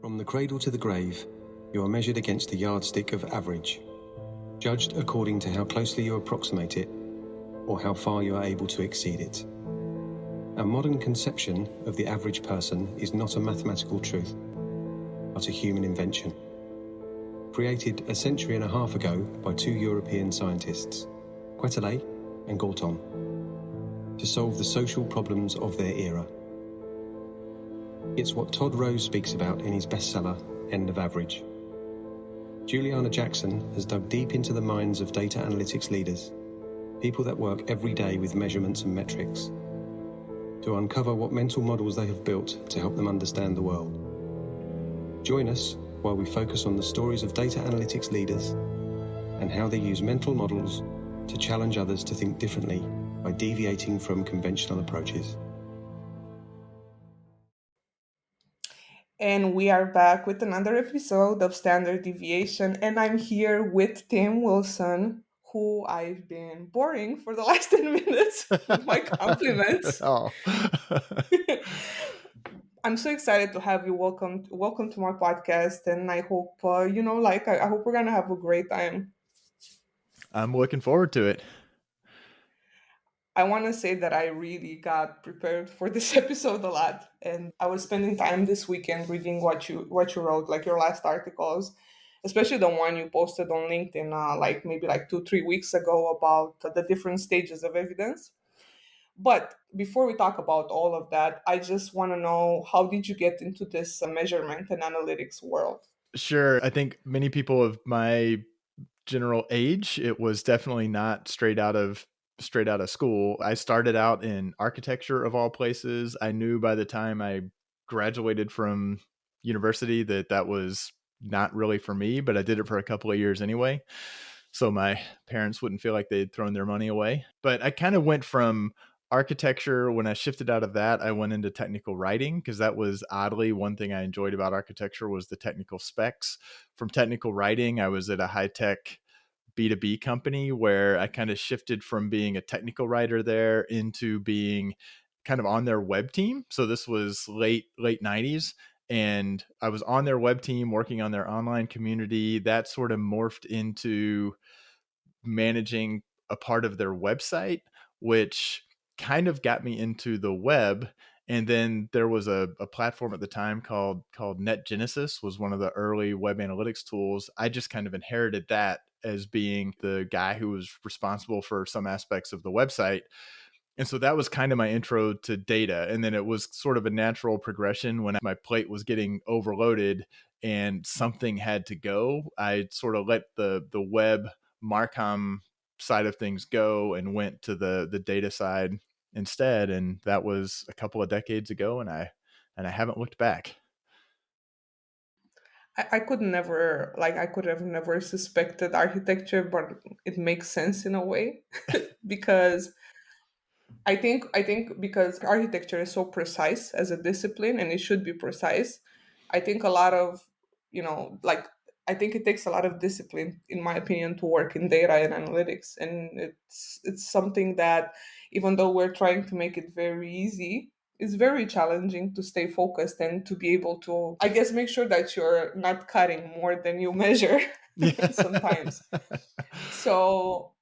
From the cradle to the grave, you are measured against the yardstick of average, judged according to how closely you approximate it or how far you are able to exceed it. A modern conception of the average person is not a mathematical truth, but a human invention, created a century and a half ago by two European scientists, Quetelet and Galton, to solve the social problems of their era. It's what Todd Rose speaks about in his bestseller, End of Average. Juliana Jackson has dug deep into the minds of data analytics leaders, people that work every day with measurements and metrics, to uncover what mental models they have built to help them understand the world. Join us while we focus on the stories of data analytics leaders and how they use mental models to challenge others to think differently by deviating from conventional approaches. And we are back with another episode of Standard Deviation. And I'm here with Tim Wilson, who I've been boring for the last 10 minutes with my compliments. Oh. I'm so excited to have you. Welcome to my podcast. And I hope, I hope we're going to have a great time. I'm looking forward to it. I want to say that I really got prepared for this episode a lot, and I was spending time this weekend reading what you wrote, like your last articles, especially the one you posted on LinkedIn, maybe 2-3 weeks ago about the different stages of evidence. But before we talk about all of that, I just want to know, how did you get into this measurement and analytics world? Sure. I think many people of my general age, it was definitely not straight out of school. I started out in architecture of all places. I knew by the time I graduated from university that was not really for me, but I did it for a couple of years anyway, so my parents wouldn't feel like they'd thrown their money away. But I kind of went from architecture. When I shifted out of that, I went into technical writing, because that was oddly one thing I enjoyed about architecture was the technical specs. From technical writing, I was at a high-tech B2B company where I kind of shifted from being a technical writer there into being kind of on their web team. So this was late 90s. And I was on their web team working on their online community. That sort of morphed into managing a part of their website, which kind of got me into the web. And then there was a platform at the time called NetGenesis, was one of the early web analytics tools. I just kind of inherited that as being the guy who was responsible for some aspects of the website. And so that was kind of my intro to data. And then it was sort of a natural progression. When my plate was getting overloaded and something had to go, I sort of let the web Marcom side of things go and went to the data side instead. And that was a couple of decades ago, and I haven't looked back. I could have never suspected architecture, but it makes sense in a way because I think because architecture is so precise as a discipline, and it should be precise. I think a lot of, I think it takes a lot of discipline, in my opinion, to work in data and analytics. And it's something that, even though we're trying to make it very easy, it's very challenging to stay focused and to be able to, I guess, make sure that you're not cutting more than you measure Yeah. sometimes. So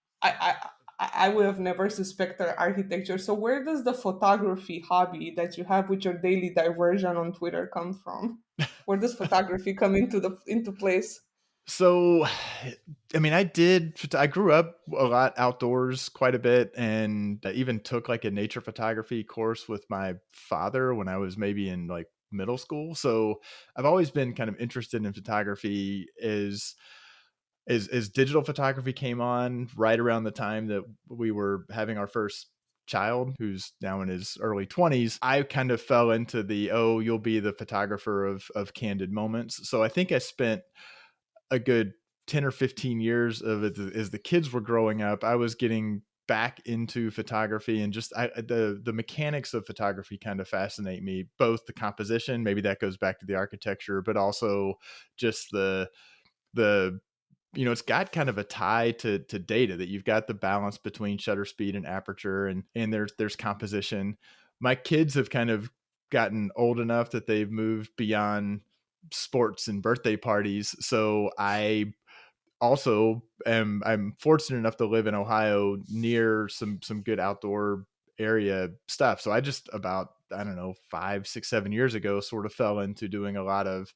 I would have never suspected architecture. So where does the photography hobby that you have with your daily diversion on Twitter come from? Where does photography come into place? So, I mean, I grew up a lot outdoors quite a bit, and I even took like a nature photography course with my father when I was maybe in like middle school. So I've always been kind of interested in photography. As digital photography came on right around the time that we were having our first child, who's now in his early 20s, I kind of fell into you'll be the photographer of candid moments. So I think I spent a good 10 or 15 years of it as the kids were growing up. I was getting back into photography, and just the mechanics of photography kind of fascinate me, both the composition, maybe that goes back to the architecture, but also just the it's got kind of a tie to data, that you've got the balance between shutter speed and aperture, and there's composition. My kids have kind of gotten old enough that they've moved beyond sports and birthday parties. So I also I'm fortunate enough to live in Ohio near some good outdoor area stuff. So I just about, I don't know, 5, 6, 7 years ago sort of fell into doing a lot of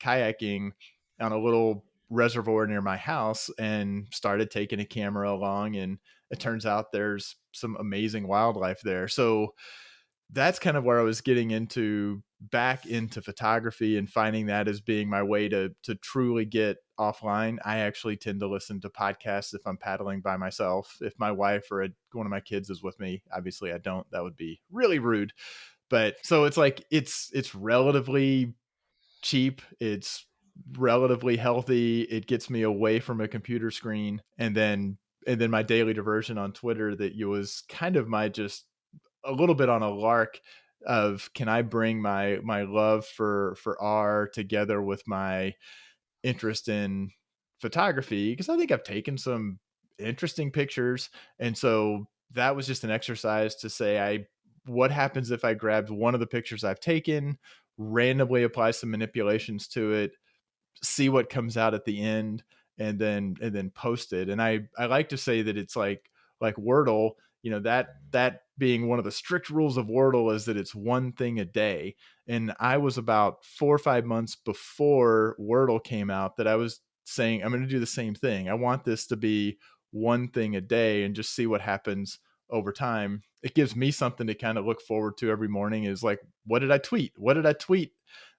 kayaking on a little reservoir near my house and started taking a camera along, and it turns out there's some amazing wildlife there. So that's kind of where I was getting into back into photography and finding that as being my way to truly get offline. I actually tend to listen to podcasts if I'm paddling by myself. If my wife or one of my kids is with me, obviously I don't. That would be really rude. But so it's like it's relatively cheap. It's relatively healthy. It gets me away from a computer screen, and then my daily diversion on Twitter that you was kind of my just a little bit on a lark of, can I bring my love for R together with my interest in photography, because I think I've taken some interesting pictures. And so that was just an exercise to say, what happens if I grabbed one of the pictures I've taken, randomly apply some manipulations to it, see what comes out at the end, and then post it. And I like to say that it's like Wordle, that being one of the strict rules of Wordle is that it's one thing a day. And I was about 4 or 5 months before Wordle came out that I was saying, I'm going to do the same thing. I want this to be one thing a day and just see what happens over time. It gives me something to kind of look forward to every morning, is like, what did I tweet? What did I tweet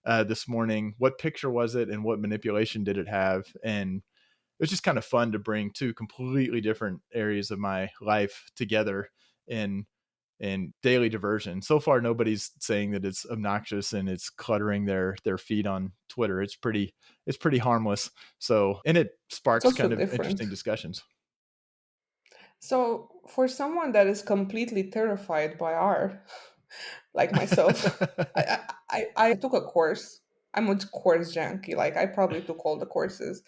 this morning? What picture was it, and what manipulation did it have? And it was just kind of fun to bring two completely different areas of my life together in daily diversion. So far, nobody's saying that it's obnoxious and it's cluttering their feed on Twitter. It's pretty harmless. So, and it It's sparks also kind of different. interesting discussions. So, for someone that is completely terrified by art, like myself, I took a course. I'm a course junkie. Like, I probably took all the courses.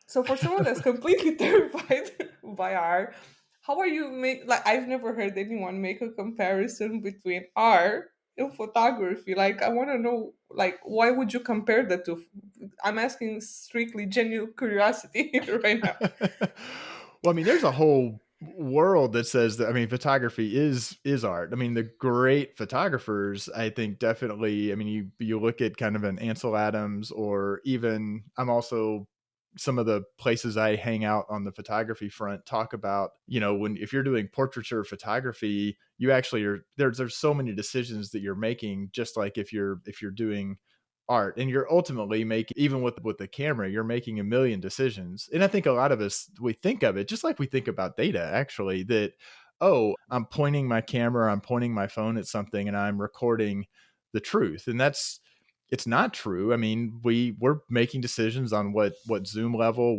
So, for someone that's completely terrified by art, how are you make like I've never heard anyone make a comparison between art and photography. Like, I want to know, like, why would you compare the two? I'm asking strictly genuine curiosity right now. Well, I mean, there's a whole world that says that, I mean, photography is art. I mean, the great photographers, I think, definitely, I mean, you look at kind of an Ansel Adams, or even, I'm also, some of the places I hang out on the photography front talk about, when, if you're doing portraiture photography, you actually are there's so many decisions that you're making, just like if you're doing art, and you're ultimately making, even with the camera, you're making a million decisions. And I think a lot of us, we think of it just like we think about data, actually, that, oh, I'm pointing my camera, I'm pointing my phone at something, and I'm recording the truth. And it's not true. I mean, we're making decisions on what zoom level,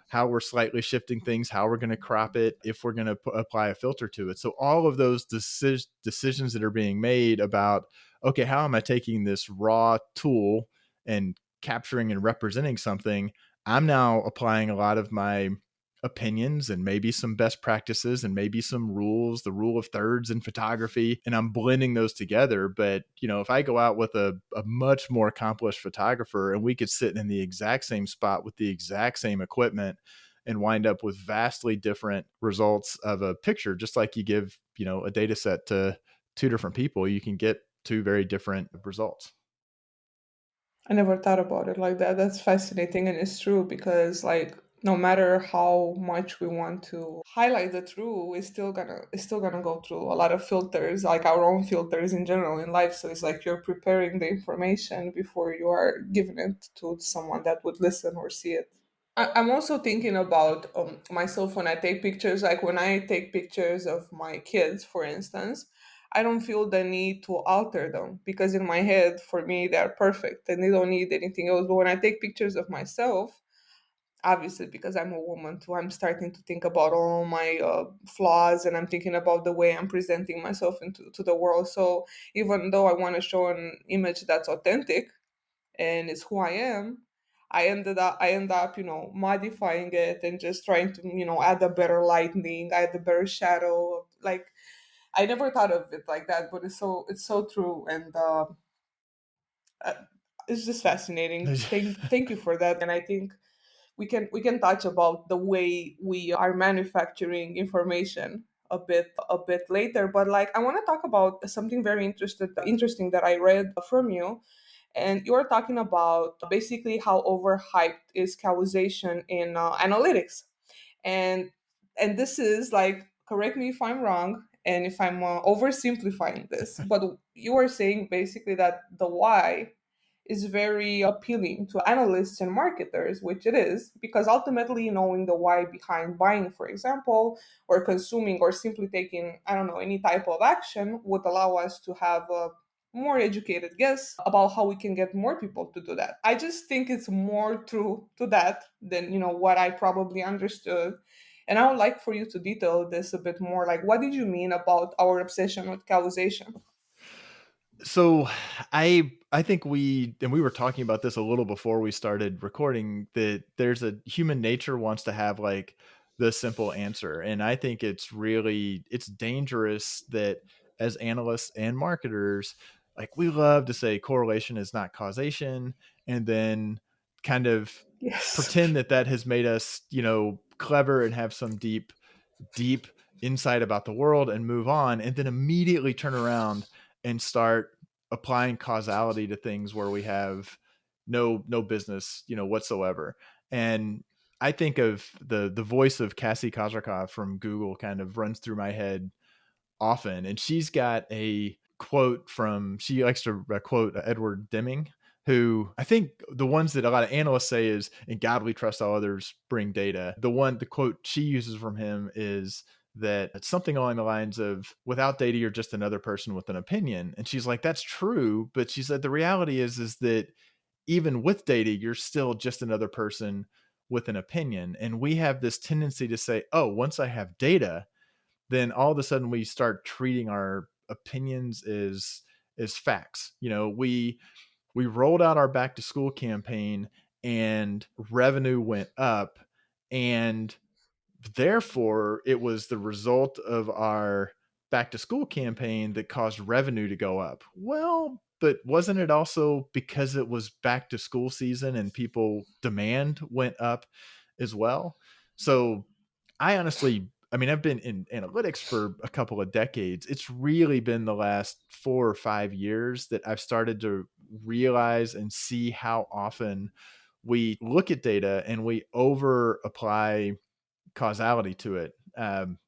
how we're slightly shifting things, how we're going to crop it, if we're going to apply a filter to it. So all of those decisions that are being made about, okay, how am I taking this raw tool and capturing and representing something? I'm now applying a lot of my opinions and maybe some best practices and maybe some rules, the rule of thirds in photography, and I'm blending those together. But, if I go out with a much more accomplished photographer, and we could sit in the exact same spot with the exact same equipment and wind up with vastly different results of a picture, just like you give, a data set to two different people, you can get two very different results. I never thought about it like that. That's fascinating, and it's true because, like, no matter how much we want to highlight the true, it's still gonna go through a lot of filters, like our own filters in general in life. So it's like you're preparing the information before you are giving it to someone that would listen or see it. I'm also thinking about myself when I take pictures. Like when I take pictures of my kids, for instance, I don't feel the need to alter them because in my head, for me, they're perfect and they don't need anything else. But when I take pictures of myself, obviously because I'm a woman too, I'm starting to think about all my flaws, and I'm thinking about the way I'm presenting myself into to the world. So even though I want to show an image that's authentic, and it's who I am, I end up, modifying it and just trying to, add a better lightning, add a better shadow. Like I never thought of it like that, but it's so true. And it's just fascinating. Thank you for that. And I think we can touch about the way we are manufacturing information a bit later. But like, I want to talk about something very interesting that I read from you. And you were talking about basically how overhyped is causation in analytics. And and this is like, correct me if I'm wrong and if I'm oversimplifying this, but you are saying basically that the why is very appealing to analysts and marketers, which it is, because ultimately knowing the why behind buying, for example, or consuming, or simply taking, I don't know, any type of action would allow us to have a more educated guess about how we can get more people to do that. I just think it's more true to that than, what I probably understood. And I would like for you to detail this a bit more. Like, what did you mean about our obsession with causation? So I think we were talking about this a little before we started recording, that there's a human nature wants to have like the simple answer. And I think it's dangerous that as analysts and marketers, like, we love to say correlation is not causation, and then kind of Yes. pretend that that has made us, clever and have some deep insight about the world and move on, and then immediately turn around and start applying causality to things where we have no business, whatsoever. And I think of the voice of Cassie Kozrakov from Google kind of runs through my head often. And she's got a quote she likes to quote Edward Deming, who I think the ones that a lot of analysts say is, "In God we trust, all others bring data." The quote she uses from him is that it's something along the lines of, "Without data, you're just another person with an opinion." And she's like, "That's true." But she said, the reality is that even with data, you're still just another person with an opinion. And we have this tendency to say, "Oh, once I have data, then all of a sudden we start treating our opinions as facts." We rolled out our back to school campaign and revenue went up, and therefore it was the result of our back to school campaign that caused revenue to go up. Well, but wasn't it also because it was back to school season and people demand went up as well? So I've been in analytics for a couple of decades. It's really been the last 4 or 5 years that I've started to realize and see how often we look at data and we over apply causality to it. And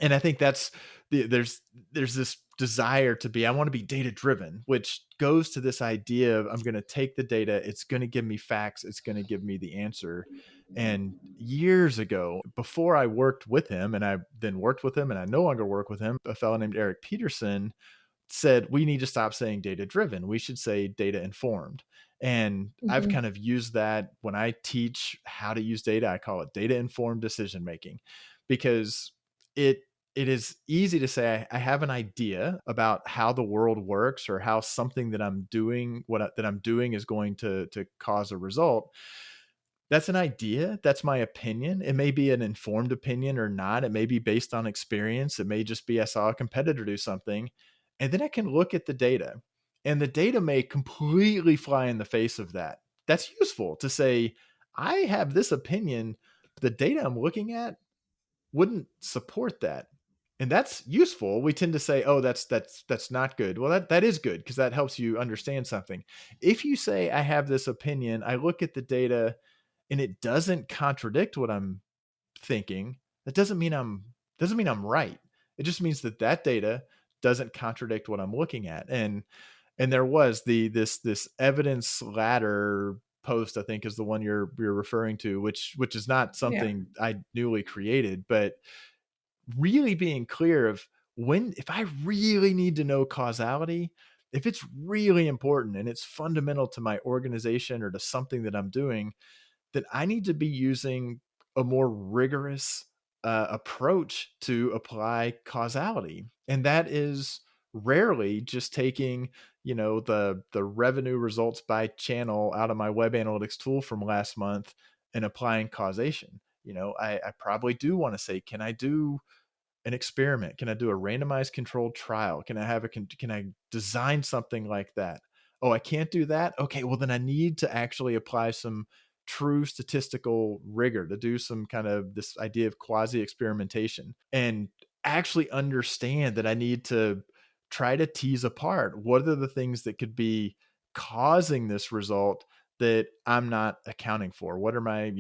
I think there's this desire to be, I want to be data driven, which goes to this idea of, I'm going to take the data, it's going to give me facts, it's going to give me the answer. And years ago, before I worked with him, and I then worked with him and I no longer work with him, a fellow named Eric Peterson said, we need to stop saying data driven. We should say data informed. And I've Mhm. kind of used that when I teach how to use data. I call it data informed decision making, because it it is easy to say, I have an idea about how the world works, or how something that I'm doing, that I'm doing is going to cause a result. That's an idea. That's my opinion. It may be an informed opinion or not. It may be based on experience. It may just be, I saw a competitor do something. And then I can look at the data, and the data may completely fly in the face of that. That's useful to say, I have this opinion. The data I'm looking at wouldn't support that. And that's useful. We tend to say, oh, that's not good. Well, that is good, because that helps you understand something. If you say, I have this opinion, I look at the data and it doesn't contradict what I'm thinking, that doesn't mean I'm right. It just means that data doesn't contradict what I'm looking at. And there was this evidence ladder post, I think, is the one you're referring to, which is not Yeah. something I newly created, but really being clear of, if I really need to know causality, if it's really important and it's fundamental to my organization or to something that I'm doing, then I need to be using a more rigorous approach to apply causality. And that is rarely just taking, the revenue results by channel out of my web analytics tool from last month and applying causation. I probably do want to say, can I do an experiment? Can I do a randomized controlled trial? Can I design something like that? oh, I can't do that. Okay, well, then I need to actually apply some true statistical rigor to do some kind of this idea of quasi experimentation and actually understand that I need to try to tease apart what are the things that could be causing this result that I'm not accounting for. What are my,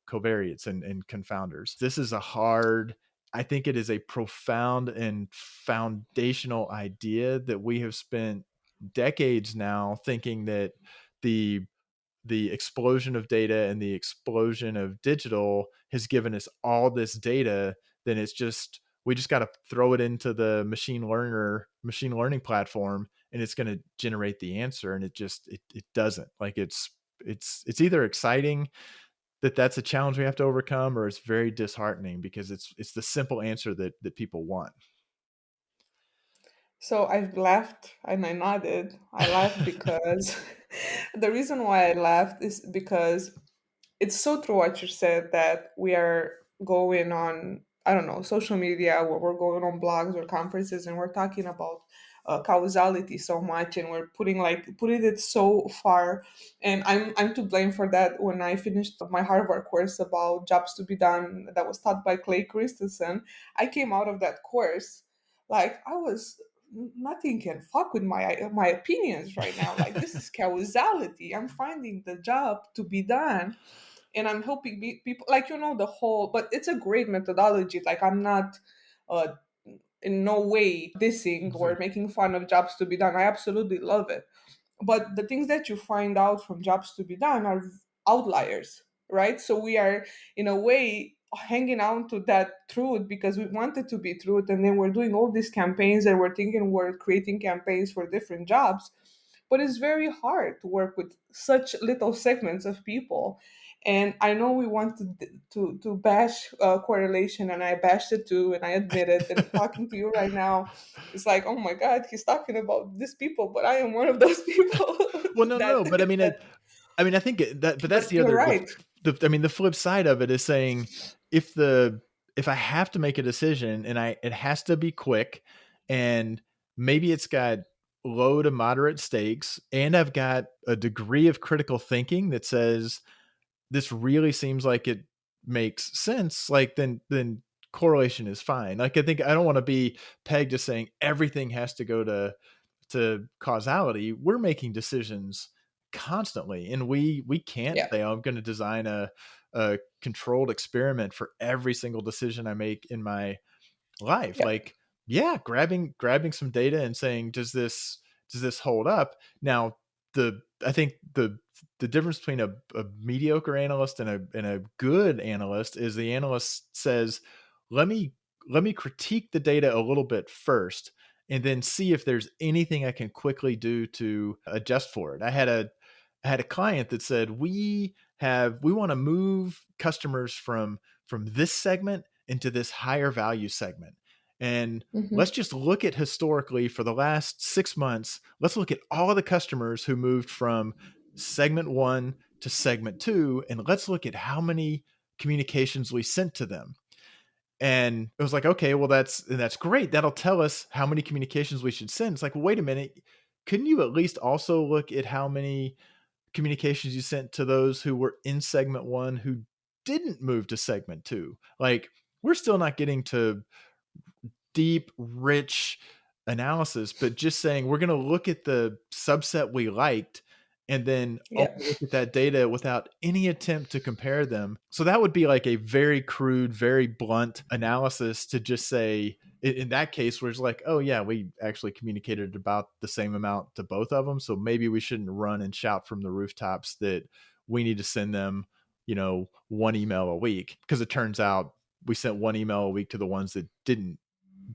covariates and confounders? This is a hard, I think it is a profound and foundational idea that we have spent decades now thinking that the the explosion of data and the explosion of digital has given us all this data, then it's just we just got to throw it into the machine learning platform and it's going to generate the answer, and it doesn't. Like it's either exciting that that's a challenge we have to overcome, or it's very disheartening because it's the simple answer that people want. So I laughed and I nodded. I laughed because the reason why I laughed is because it's so true what you said, that we are going on, I don't know, social media, where we're going on blogs or conferences, and we're talking about causality so much, and we're putting it so far. And I'm to blame for that. When I finished my Harvard course about jobs to be done, that was taught by Clay Christensen, I came out of that course like I was, nothing can fuck with my opinions right now. Like, this is causality. I'm finding the job to be done, and I'm helping people, like, the whole. But it's a great methodology. Like, I'm not uh in no way dissing or making fun of jobs to be done. I absolutely love it. But the things that you find out from jobs to be done are outliers, right? So we are, in a way, hanging on to that truth because we want it to be truth, and then we're doing all these campaigns, and we're thinking we're creating campaigns for different jobs. But it's very hard to work with such little segments of people. And I know we want to bash correlation, and I bashed it too, and I admit it. And talking to you right now, it's like, oh my God, he's talking about these people, but I am one of those people Well, no, that no, but I mean, that. I think that, but that's But the you're other, right. I mean, the flip side of it is saying if the, if I have to make a decision and it has to be quick, and maybe it's got low to moderate stakes, and I've got a degree of critical thinking that says this really seems like it makes sense, like then correlation is fine. Like I think I don't want to be pegged to saying everything has to go to causality. We're making decisions constantly, and we can't Yeah. say, oh, I'm going to design a controlled experiment for every single decision I make in my life. Yeah. Like, yeah, grabbing some data and saying, does this hold up? Now, I think the difference between a mediocre analyst and a good analyst is the analyst says, let me critique the data a little bit first, and then see if there's anything I can quickly do to adjust for it. I had a client that said, we want to move customers from this segment into this higher value segment. And let's Hmm. just look at historically for the last 6 months. Let's look at all of the customers who moved from segment one to segment two, and let's look at how many communications we sent to them. And it was like, okay, well, that's great. That'll tell us how many communications we should send. It's like, well, wait a minute. Couldn't you at least also look at how many communications you sent to those who were in segment one who didn't move to segment two? Like, we're still not getting to deep, rich analysis, but just saying we're going to look at the subset we liked and then only Yeah. look at that data without any attempt to compare them. So that would be like a very crude, very blunt analysis to just say, in that case, where it's like, oh, yeah, we actually communicated about the same amount to both of them. So maybe we shouldn't run and shout from the rooftops that we need to send them, one email a week, because it turns out we sent one email a week to the ones that didn't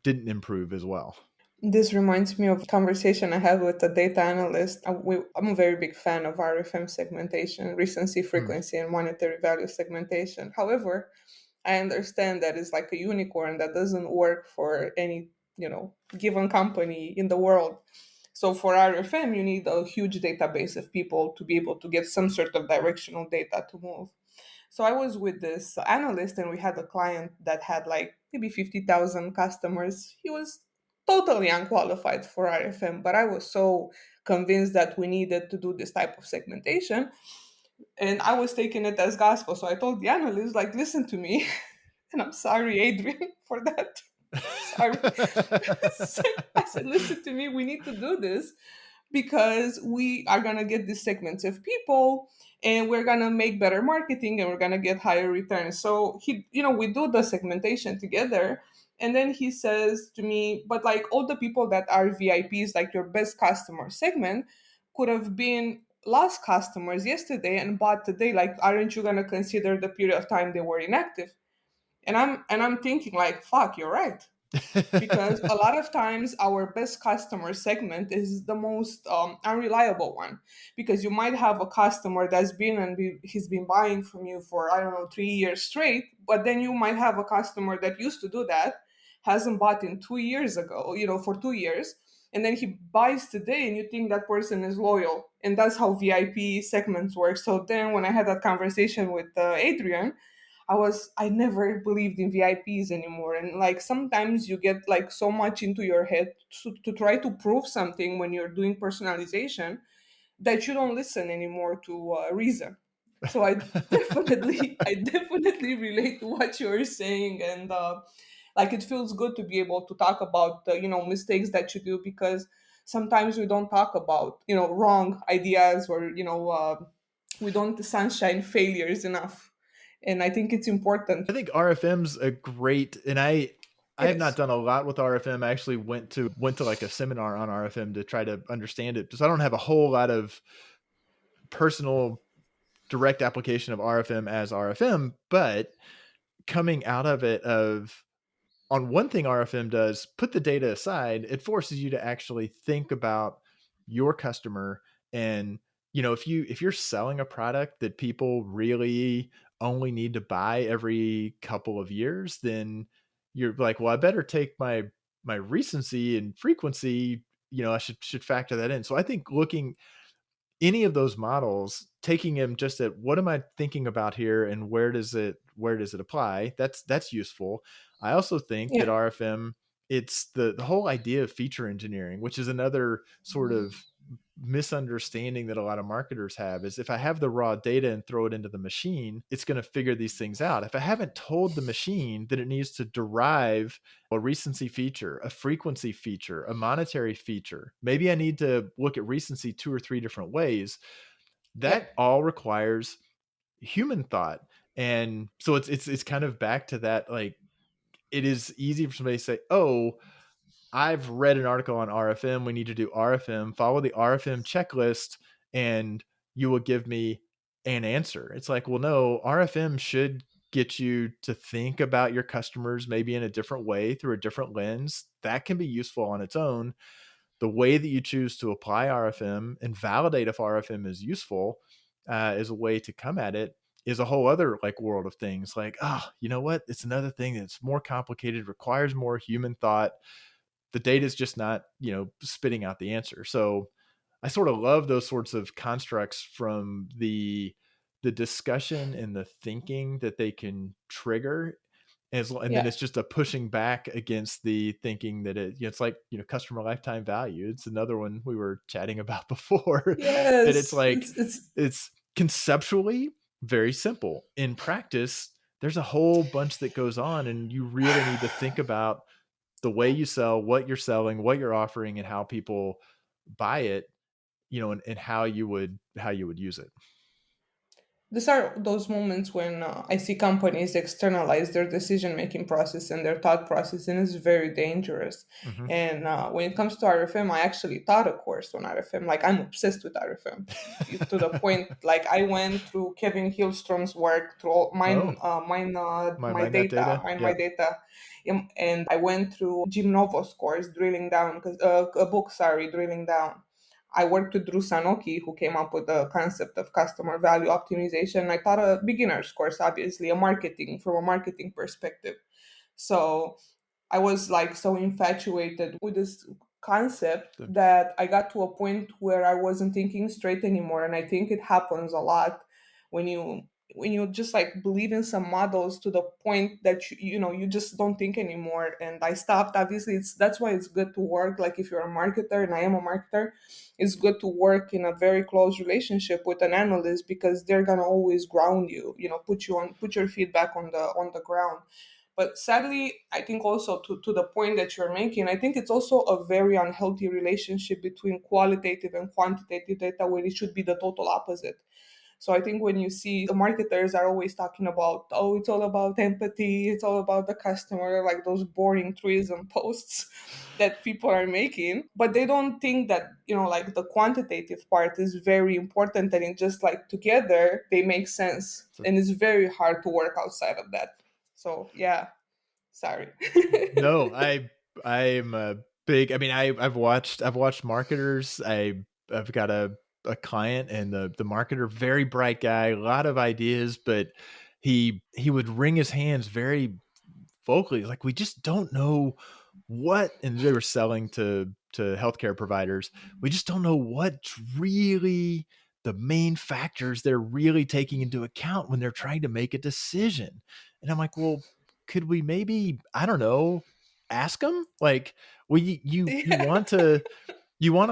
improve as well. This reminds me of a conversation I had with a data analyst. I'm a very big fan of Rfm segmentation, recency, Mm. frequency, and monetary value segmentation. However, I understand that it's like a unicorn that doesn't work for any, given company in the world. So for RFM, you need a huge database of people to be able to get some sort of directional data to move. So I was with this analyst, and we had a client that had like maybe 50,000 customers. He was totally unqualified for RFM, but I was so convinced that we needed to do this type of segmentation, and I was taking it as gospel. So I told the analyst, like, listen to me, and I'm sorry, Adrian, for that. Sorry. I said, listen to me, we need to do this because we are going to get these segments of people and we're going to make better marketing and we're going to get higher returns. So we do the segmentation together. And then he says to me, but like all the people that are VIPs, like your best customer segment, could have been lost customers yesterday and bought today. Like, aren't you going to consider the period of time they were inactive? And I'm thinking like, fuck, you're right, because a lot of times our best customer segment is the most unreliable one, because you might have a customer that's been he's been buying from you for, I don't know, 3 years straight, but then you might have a customer that used to do that, hasn't bought in 2 years ago, for 2 years, and then he buys today and you think that person is loyal, and that's how VIP segments work. So then when I had that conversation with Adrian, I never believed in VIPs anymore. And like sometimes you get like so much into your head to try to prove something when you're doing personalization that you don't listen anymore to reason. So I definitely relate to what you're saying, and like it feels good to be able to talk about the mistakes that you do, because sometimes we don't talk about wrong ideas, or we don't sunshine failures enough, and I think it's important. I think RFM's a great, and I It have not is. done a lot with RFM. I actually went to like a seminar on RFM to try to understand it, because I don't have a whole lot of personal direct application of RFM as RFM. But coming out of it, on one thing RFM does, put the data aside, it forces you to actually think about your customer. And if you're selling a product that people really only need to buy every couple of years, then you're like, well, I better take my recency and frequency, I should factor that in. So I think looking any of those models, taking them just at what am I thinking about here and where does it apply, that's useful. I also think that Yeah. RFM, it's the whole idea of feature engineering, which is another sort of misunderstanding that a lot of marketers have, is if I have the raw data and throw it into the machine, it's going to figure these things out. If I haven't told the machine that it needs to derive a recency feature, a frequency feature, a monetary feature, maybe I need to look at recency 2 or 3 different ways, Yeah. that all requires human thought. And so it's kind of back to that, like, it is easy for somebody to say, oh, I've read an article on RFM. We need to do RFM. Follow the RFM checklist, and you will give me an answer. It's like, well, no, RFM should get you to think about your customers maybe in a different way, through a different lens. That can be useful on its own. The way that you choose to apply RFM and validate if RFM is useful as a way to come at it is a whole other like world of things. Like, oh, you know what? It's another thing that's more complicated, requires more human thought. The data is just not, spitting out the answer. So I sort of love those sorts of constructs from the discussion and the thinking that they can trigger. And then Yeah. it's just a pushing back against the thinking that it's like, customer lifetime value. It's another one we were chatting about before. That it's Yes. like, It's it's conceptually very simple. In practice, there's a whole bunch that goes on, and you really need to think about the way you sell, what you're selling, what you're offering, and how people buy it, and how you would use it. These are those moments when I see companies externalize their decision making process and their thought process, and it's very dangerous. Mm-hmm. And when it comes to RFM, I actually taught a course on RFM. Like, I'm obsessed with RFM, to the point like I went through Kevin Hillstrom's work, through all Oh, my mind that data, data. mine my Yeah. data. And I went through Jim Novo's course, drilling down, because a book, sorry, drilling down. I worked with Drew Sanoki, who came up with the concept of customer value optimization. I taught a beginner's course, obviously, from a marketing perspective. So I was like so infatuated with this concept The- that I got to a point where I wasn't thinking straight anymore. And I think it happens a lot when you when you just like believe in some models to the point that you just don't think anymore. And I stopped. Obviously, that's why it's good to work, like if you're a marketer, and I am a marketer, it's good to work in a very close relationship with an analyst, because they're gonna always ground you, put your feedback on the ground. But sadly, I think also to the point that you're making, I think it's also a very unhealthy relationship between qualitative and quantitative data, where it should be the total opposite. So I think when you see the marketers are always talking about, oh, it's all about empathy, it's all about the customer, like those boring truism posts that people are making, but they don't think that, like the quantitative part is very important, and it just like together they make sense. And it's very hard to work outside of that. So yeah, sorry. No, I'm a big. I mean, I've watched marketers. I've got a client, and the marketer, very bright guy, a lot of ideas, but he would wring his hands very vocally, like, we just don't know what. And they were selling to healthcare providers. We just don't know what's really the main factors they're really taking into account when they're trying to make a decision. And I'm like, well, could we maybe, I don't know, ask them? Like, well, you Yeah. want to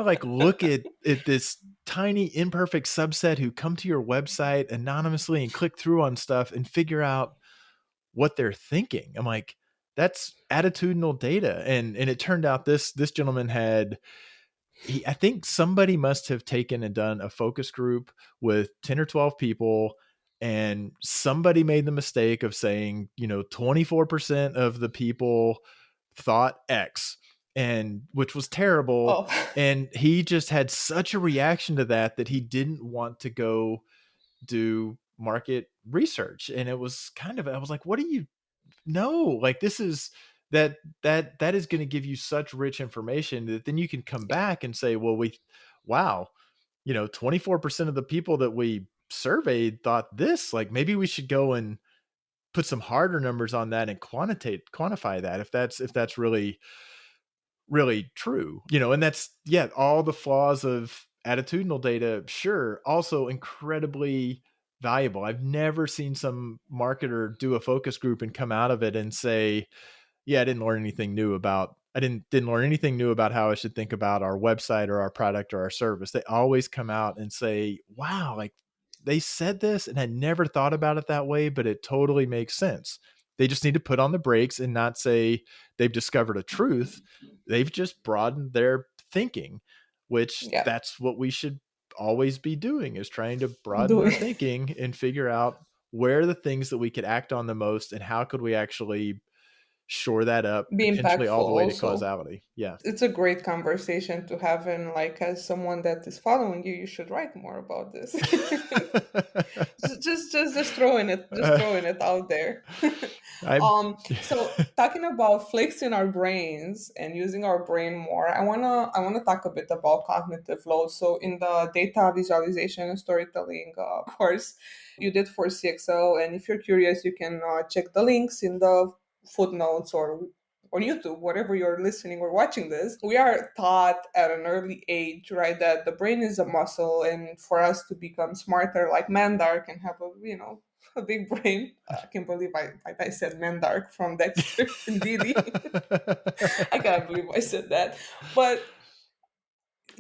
like look at this tiny imperfect subset who come to your website anonymously and click through on stuff and figure out what they're thinking. I'm like, that's attitudinal data. And it turned out this gentleman had, I think somebody must have taken and done a focus group with 10 or 12 people, and somebody made the mistake of saying, 24% of the people thought X, and which was terrible. Oh. And he just had such a reaction to that he didn't want to go do market research. And it was kind of, I was like, what do you know? Like, this is that is going to give you such rich information that then you can come Yeah. back and say, well, wow, 24% of the people that we surveyed thought this. Like, maybe we should go and put some harder numbers on that and quantify that, if that's really really true. And that's, yeah, all the flaws of attitudinal data, sure, also incredibly valuable. I've never seen some marketer do a focus group and come out of it and say, yeah, I didn't learn anything new about I didn't learn anything new about how I should think about our website or our product or our service. They always come out and say, wow, like, they said this and I never thought about it that way, but it totally makes sense. They just need to put on the brakes and not say they've discovered a truth. They've just broadened their thinking, which Yeah. that's what we should always be doing, is trying to broaden our Doing thinking and figure out where are the things that we could act on the most, and how could we actually shore that up, be potentially impactful all the way to also. causality. Yeah. It's a great conversation to have, and like as someone that is following you, you should write more about this. Just throwing it out there. I'm So talking about flexing our brains and using our brain more, I wanna talk a bit about cognitive load. So in the data visualization and storytelling course you did for CXL, and if you're curious, you can check the links in the footnotes or on YouTube, whatever you're listening or watching this. We are taught at an early age, right, that the brain is a muscle, and for us to become smarter, like Mandark, and have a big brain. I can't believe I said Mandark from Dexter and Didi. I can't believe I said that. But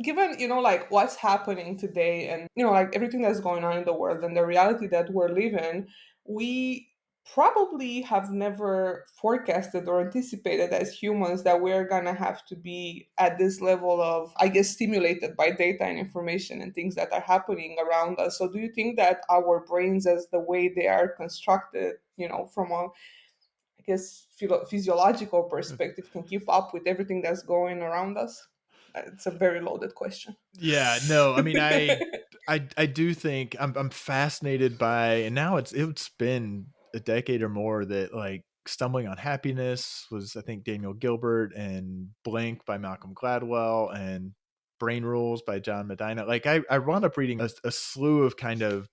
given like what's happening today, and like everything that's going on in the world and the reality that we're living, we probably have never forecasted or anticipated as humans that we're gonna have to be at this level of, I guess, stimulated by data and information and things that are happening around us. So do you think that our brains, as the way they are constructed, from a, I guess, physiological perspective, can keep up with everything that's going around us? It's a very loaded question. Yeah, no, I mean, I do think I'm fascinated by, and now it's been a decade or more, that, like, Stumbling on Happiness was, I think, Daniel Gilbert, and Blink by Malcolm Gladwell, and Brain Rules by John Medina. Like, I wound up reading a slew of kind of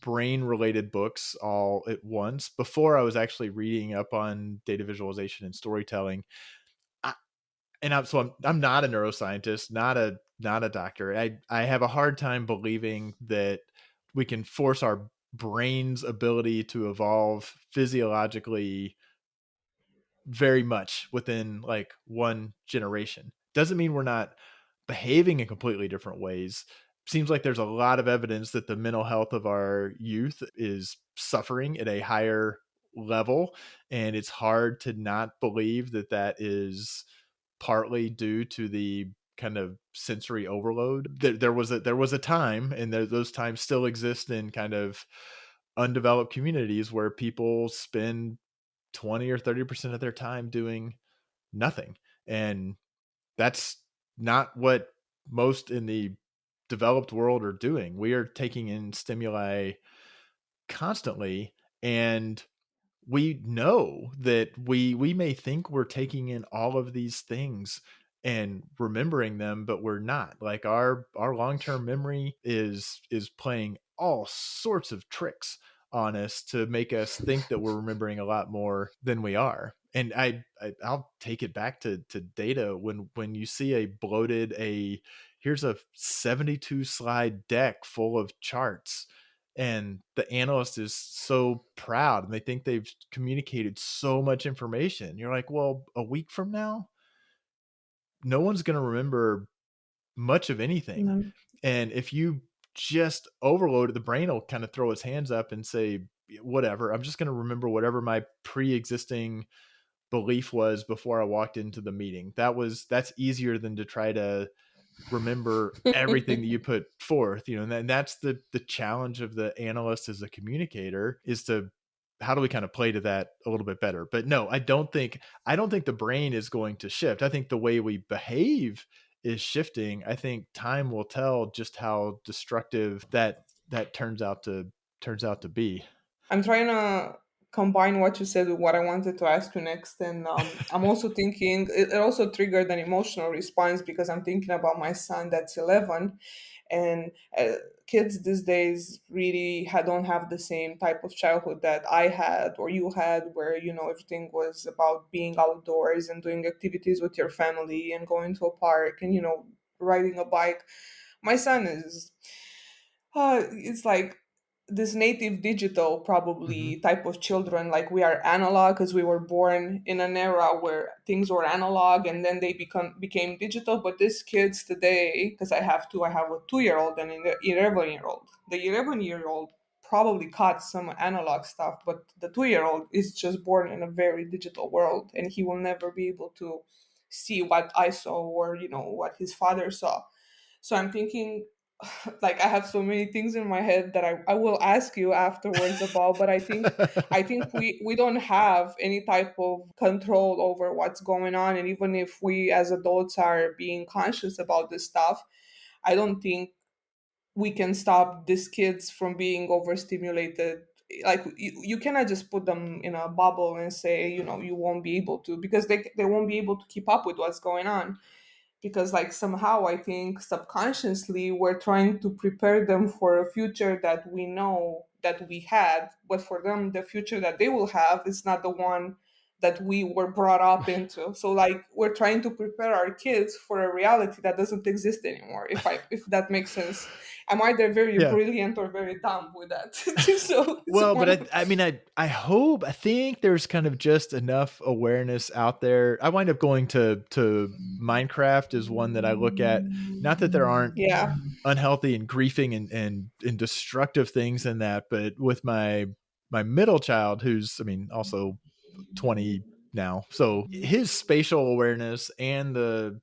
brain related books all at once before I was actually reading up on data visualization and storytelling. I, I'm not a neuroscientist, not a doctor. I have a hard time believing that we can force our brain's ability to evolve physiologically very much within like one generation. Doesn't mean we're not behaving in completely different ways. Seems like there's a lot of evidence that the mental health of our youth is suffering at a higher level. And it's hard to not believe that that is partly due to the kind of sensory overload. There was a time, and those times still exist in kind of undeveloped communities where people spend 20 or 30% of their time doing nothing. And that's not what most in the developed world are doing. We are taking in stimuli constantly, and we know that we may think we're taking in all of these things and remembering them, but we're not. Like our long-term memory is playing all sorts of tricks on us to make us think that we're remembering a lot more than we are. And I'll take it back to data. When you see here's a 72 slide deck full of charts, and the analyst is so proud and they think they've communicated so much information. You're like, well, a week from now, no one's going to remember much of anything. No. And if you just overload it, the brain will kind of throw its hands up and say, whatever, I'm just going to remember whatever my pre-existing belief was before I walked into the meeting. That's easier than to try to remember everything that you put forth, and that's the challenge of the analyst as a communicator, is to how do we kind of play to that a little bit better. But no, I don't think the brain is going to shift. I think the way we behave is shifting. I think time will tell just how destructive that turns out to be. I'm trying to combine what you said with what I wanted to ask you next. And I'm also thinking it also triggered an emotional response because I'm thinking about my son that's 11. And kids these days really don't have the same type of childhood that I had or you had, where, everything was about being outdoors and doing activities with your family and going to a park and, riding a bike. My son is it's like this native digital Mm-hmm. probably type of children. Like, we are analog because we were born in an era where things were analog and then they became digital. But these kids today, because I have a 2-year old and an 11-year old. The 11-year old probably caught some analog stuff, but the 2-year old is just born in a very digital world, and he will never be able to see what I saw or what his father saw. So I'm thinking, like, I have so many things in my head that I will ask you afterwards about, but I think we don't have any type of control over what's going on. And even if we as adults are being conscious about this stuff, I don't think we can stop these kids from being overstimulated. Like, you cannot just put them in a bubble and say, you won't be able to, because they won't be able to keep up with what's going on. Because, like, somehow I think subconsciously we're trying to prepare them for a future that we know that we had, but for them the future that they will have is not the one that we were brought up into. So, like, we're trying to prepare our kids for a reality that doesn't exist anymore, if that makes sense. I'm either very Yeah. brilliant or very dumb with that. So it's Well, one but of. I think there's kind of just enough awareness out there. I wind up going to Minecraft is one that I look at. Not that there aren't Yeah. unhealthy and griefing and destructive things in that, but with my middle child, who's also 20 now, so his spatial awareness and the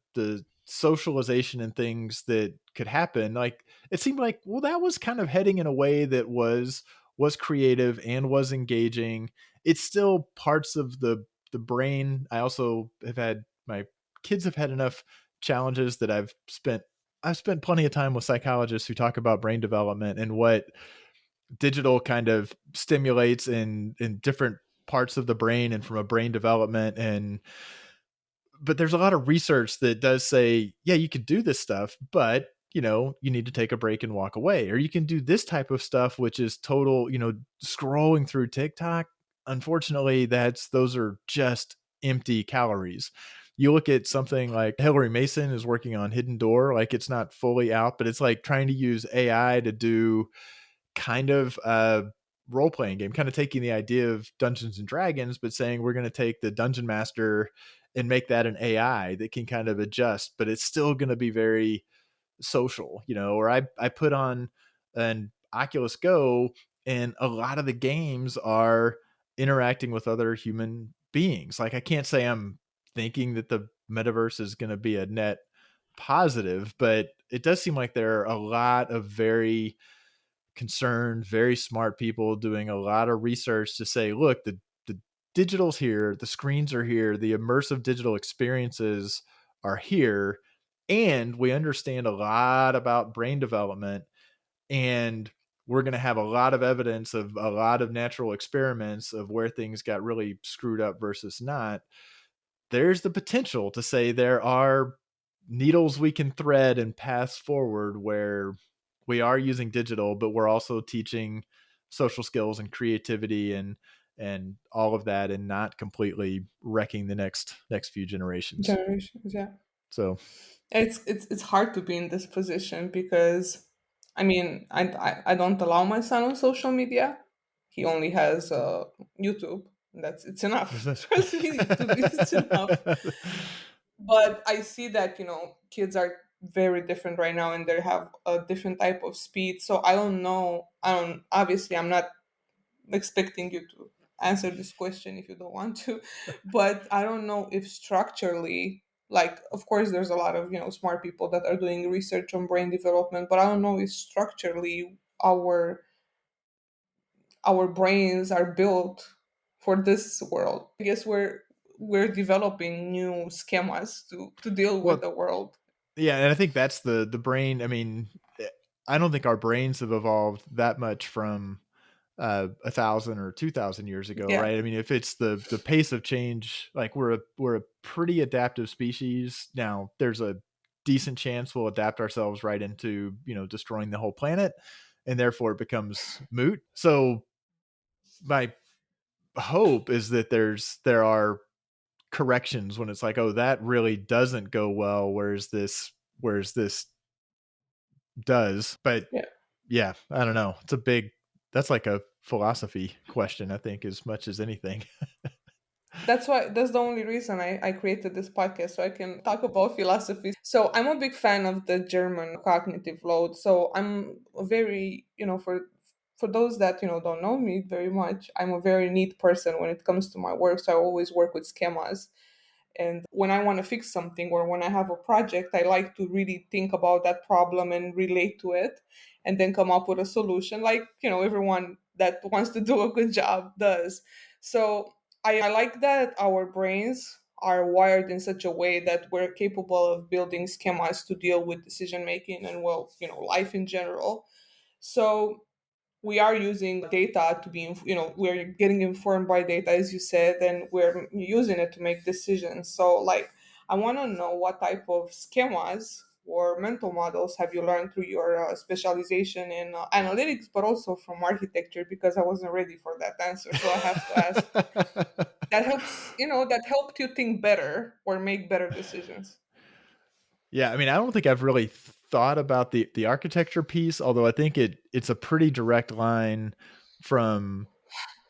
socialization and things that could happen, like, it seemed like, well, that was kind of heading in a way that was creative and was engaging. It's still parts of the brain. I also have had my kids have had enough challenges that I've spent plenty of time with psychologists who talk about brain development and what digital kind of stimulates in different parts of the brain and from a brain development. And but there's a lot of research that does say, yeah, you can do this stuff, but you need to take a break and walk away. Or you can do this type of stuff, which is total, scrolling through TikTok. Unfortunately, those are just empty calories. You look at something like Hillary Mason is working on Hidden Door, like, it's not fully out, but it's like trying to use AI to do kind of role-playing game, kind of taking the idea of Dungeons and Dragons, but saying we're going to take the dungeon master and make that an AI that can kind of adjust, but it's still going to be very social, or I put on an Oculus Go, and a lot of the games are interacting with other human beings. Like, I can't say I'm thinking that the metaverse is going to be a net positive, but it does seem like there are a lot of very concerned, very smart people doing a lot of research to say, look, the digital's here, the screens are here, the immersive digital experiences are here, and we understand a lot about brain development, and we're going to have a lot of evidence of a lot of natural experiments of where things got really screwed up versus not. There's the potential to say there are needles we can thread and paths forward where we are using digital, but we're also teaching social skills and creativity and all of that, and not completely wrecking the next few generations. Yeah. So It's hard to be in this position because, I mean, I don't allow my son on social media. He only has YouTube. It's enough. Trust me, it's enough. But I see that kids are very different right now, and they have a different type of speed. So I don't know. I don't. Obviously, I'm not expecting you to answer this question if you don't want to, but I don't know if structurally, like, of course there's a lot of smart people that are doing research on brain development, but I don't know if structurally our brains are built for this world. I guess we're developing new schemas to deal with well, the world. yeah, and I think that's the brain. I mean, I don't think our brains have evolved that much from 1,000 or 2,000 years ago, Yeah, right? I mean, if it's the pace of change, like we're a pretty adaptive species. Now, there's a decent chance we'll adapt ourselves right into destroying the whole planet, and therefore it becomes moot. So my hope is that there are corrections when it's like, oh, that really doesn't go well, whereas this does. But yeah. yeah, I don't know. That's like a philosophy question, I think, as much as anything. That's the only reason I created this podcast, so I can talk about philosophy. So I'm a big fan of the German cognitive load. So I'm very, for those that don't know me very much, I'm a very neat person when it comes to my work. So I always work with schemas. And when I want to fix something or when I have a project, I like to really think about that problem and relate to it and then come up with a solution, like, everyone that wants to do a good job does. So I like that our brains are wired in such a way that we're capable of building schemas to deal with decision making and, well, life in general. So we are using data to be we're getting informed by data, as you said, and we're using it to make decisions. So, like, I want to know what type of schemas or mental models have you learned through your specialization in analytics, but also from architecture, because I wasn't ready for that answer, so I have to ask. That helped you think better or make better decisions. Yeah, I mean, I don't think I've really thought about the architecture piece, although I think it's a pretty direct line from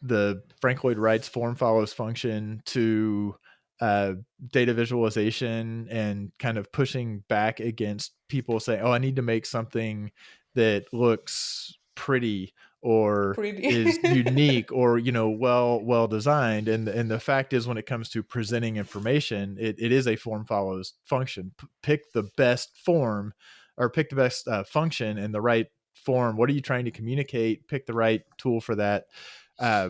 the Frank Lloyd Wright's form follows function to uh, data visualization, and kind of pushing back against people saying, "Oh, I need to make something that looks pretty or Pretty. is unique or well designed." And the fact is, when it comes to presenting information, it is a form follows function. Pick the best form, or pick the best function and the right form. What are you trying to communicate? Pick the right tool for that. uh,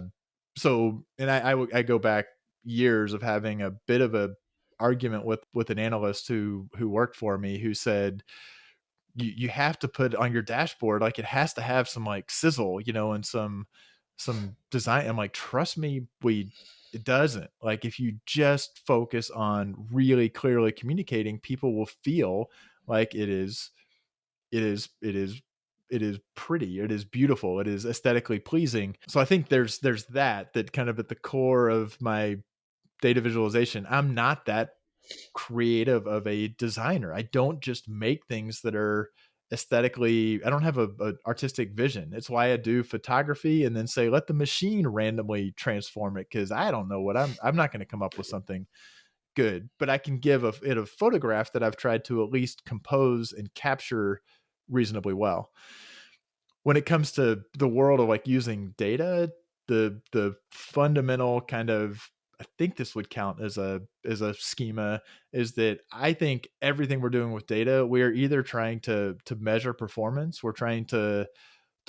and I go back years of having a bit of a argument with an analyst who worked for me, who said, you have to put on your dashboard, like, it has to have some like sizzle, and some design. I'm like, trust me, it doesn't. Like, if you just focus on really clearly communicating, people will feel like it is pretty, it is beautiful, it is aesthetically pleasing. So I think there's that kind of at the core of my data visualization. I'm not that creative of a designer. I don't just make things that are aesthetically, I don't have a artistic vision. It's why I do photography and then say, let the machine randomly transform it. Cause I don't know what I'm not going to come up with something good, but I can give it a photograph that I've tried to at least compose and capture reasonably well. When it comes to the world of like using data, the fundamental kind of, I think this would count as a schema, is that I think everything we're doing with data, we are either trying to measure performance, we're trying to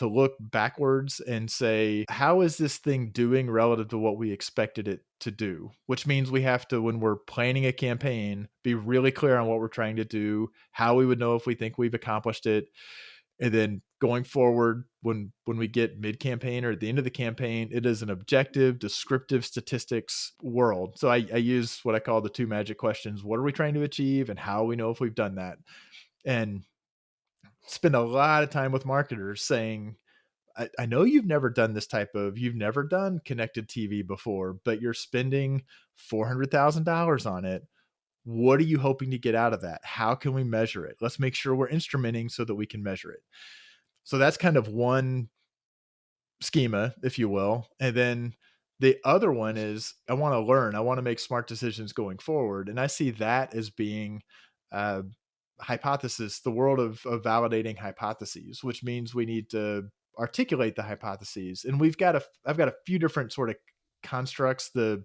look backwards and say, how is this thing doing relative to what we expected it to do? Which means we have to, when we're planning a campaign, be really clear on what we're trying to do, how we would know if we think we've accomplished it. And then going forward, when we get mid-campaign or at the end of the campaign, it is an objective, descriptive statistics world. So I use what I call the two magic questions. What are we trying to achieve and how we know if we've done that? And spend a lot of time with marketers saying, I know you've never done connected TV before, but you're spending $400,000 on it. What are you hoping to get out of that? How can we measure it? Let's make sure we're instrumenting so that we can measure it. So that's kind of one schema, if you will. And then the other one is I want to learn. I want to make smart decisions going forward. And I see that as being hypothesis, the world of validating hypotheses, which means we need to articulate the hypotheses. And I've got a few different sort of constructs. The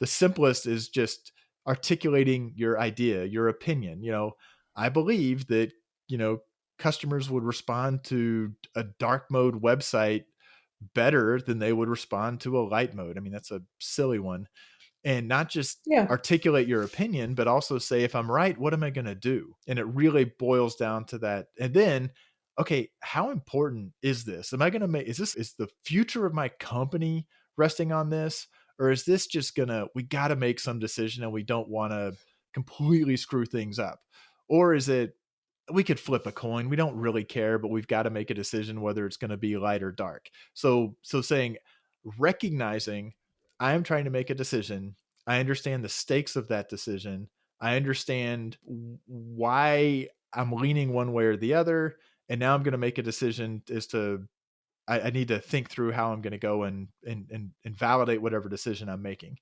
simplest is just articulating your idea, your opinion. I believe that, customers would respond to a dark mode website better than they would respond to a light mode. I mean, that's a silly one. And not just Yeah. articulate your opinion, but also say, if I'm right, what am I going to do? And it really boils down to that. And then, okay, how important is this? Am I going to is the future of my company resting on this? Or is this just we got to make some decision and we don't want to completely screw things up? Or is it, we could flip a coin. We don't really care, but we've got to make a decision whether it's going to be light or dark. So saying, recognizing I am trying to make a decision. I understand the stakes of that decision. I understand why I'm leaning one way or the other. And now I'm going to make a decision as to, I need to think through how I'm going to go and validate whatever decision I'm making.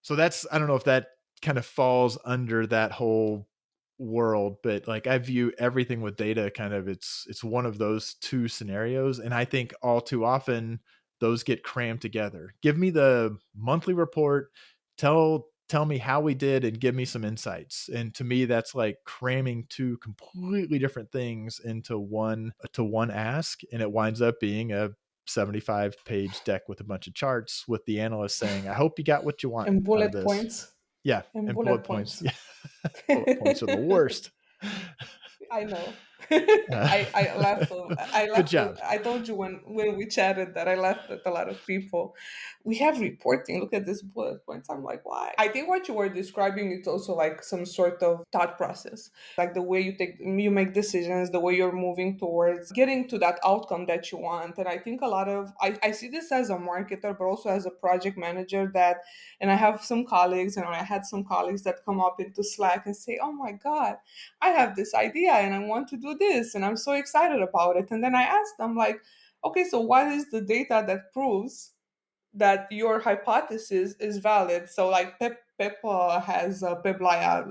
So that's, I don't know if that kind of falls under that whole world, but like I view everything with data kind of, it's one of those two scenarios. And I think all too often those get crammed together. Give me the monthly report, tell me how we did, and give me some insights. And to me, that's like cramming two completely different things into one ask. And it winds up being a 75-page deck with a bunch of charts with the analyst saying, I hope you got what you want And out of bullet this. points. Yeah. And bullet points. Yeah. Bullet points are the worst. I know. Uh, I laughed. I good laughed. job. I told you when we chatted that I laughed at a lot of people. We have reporting. Look at this bullet points. I'm like, why? I think what you were describing is also like some sort of thought process, like the way you make decisions, the way you're moving towards getting to that outcome that you want. And I think a lot of I see this as a marketer, but also as a project manager that, and I have some colleagues, and I had some colleagues that come up into Slack and say, oh my God, I have this idea and I want to do this and I'm so excited about it. And then I asked them, like, okay, so what is the data that proves that your hypothesis is valid? So like Pep has Pep Laya,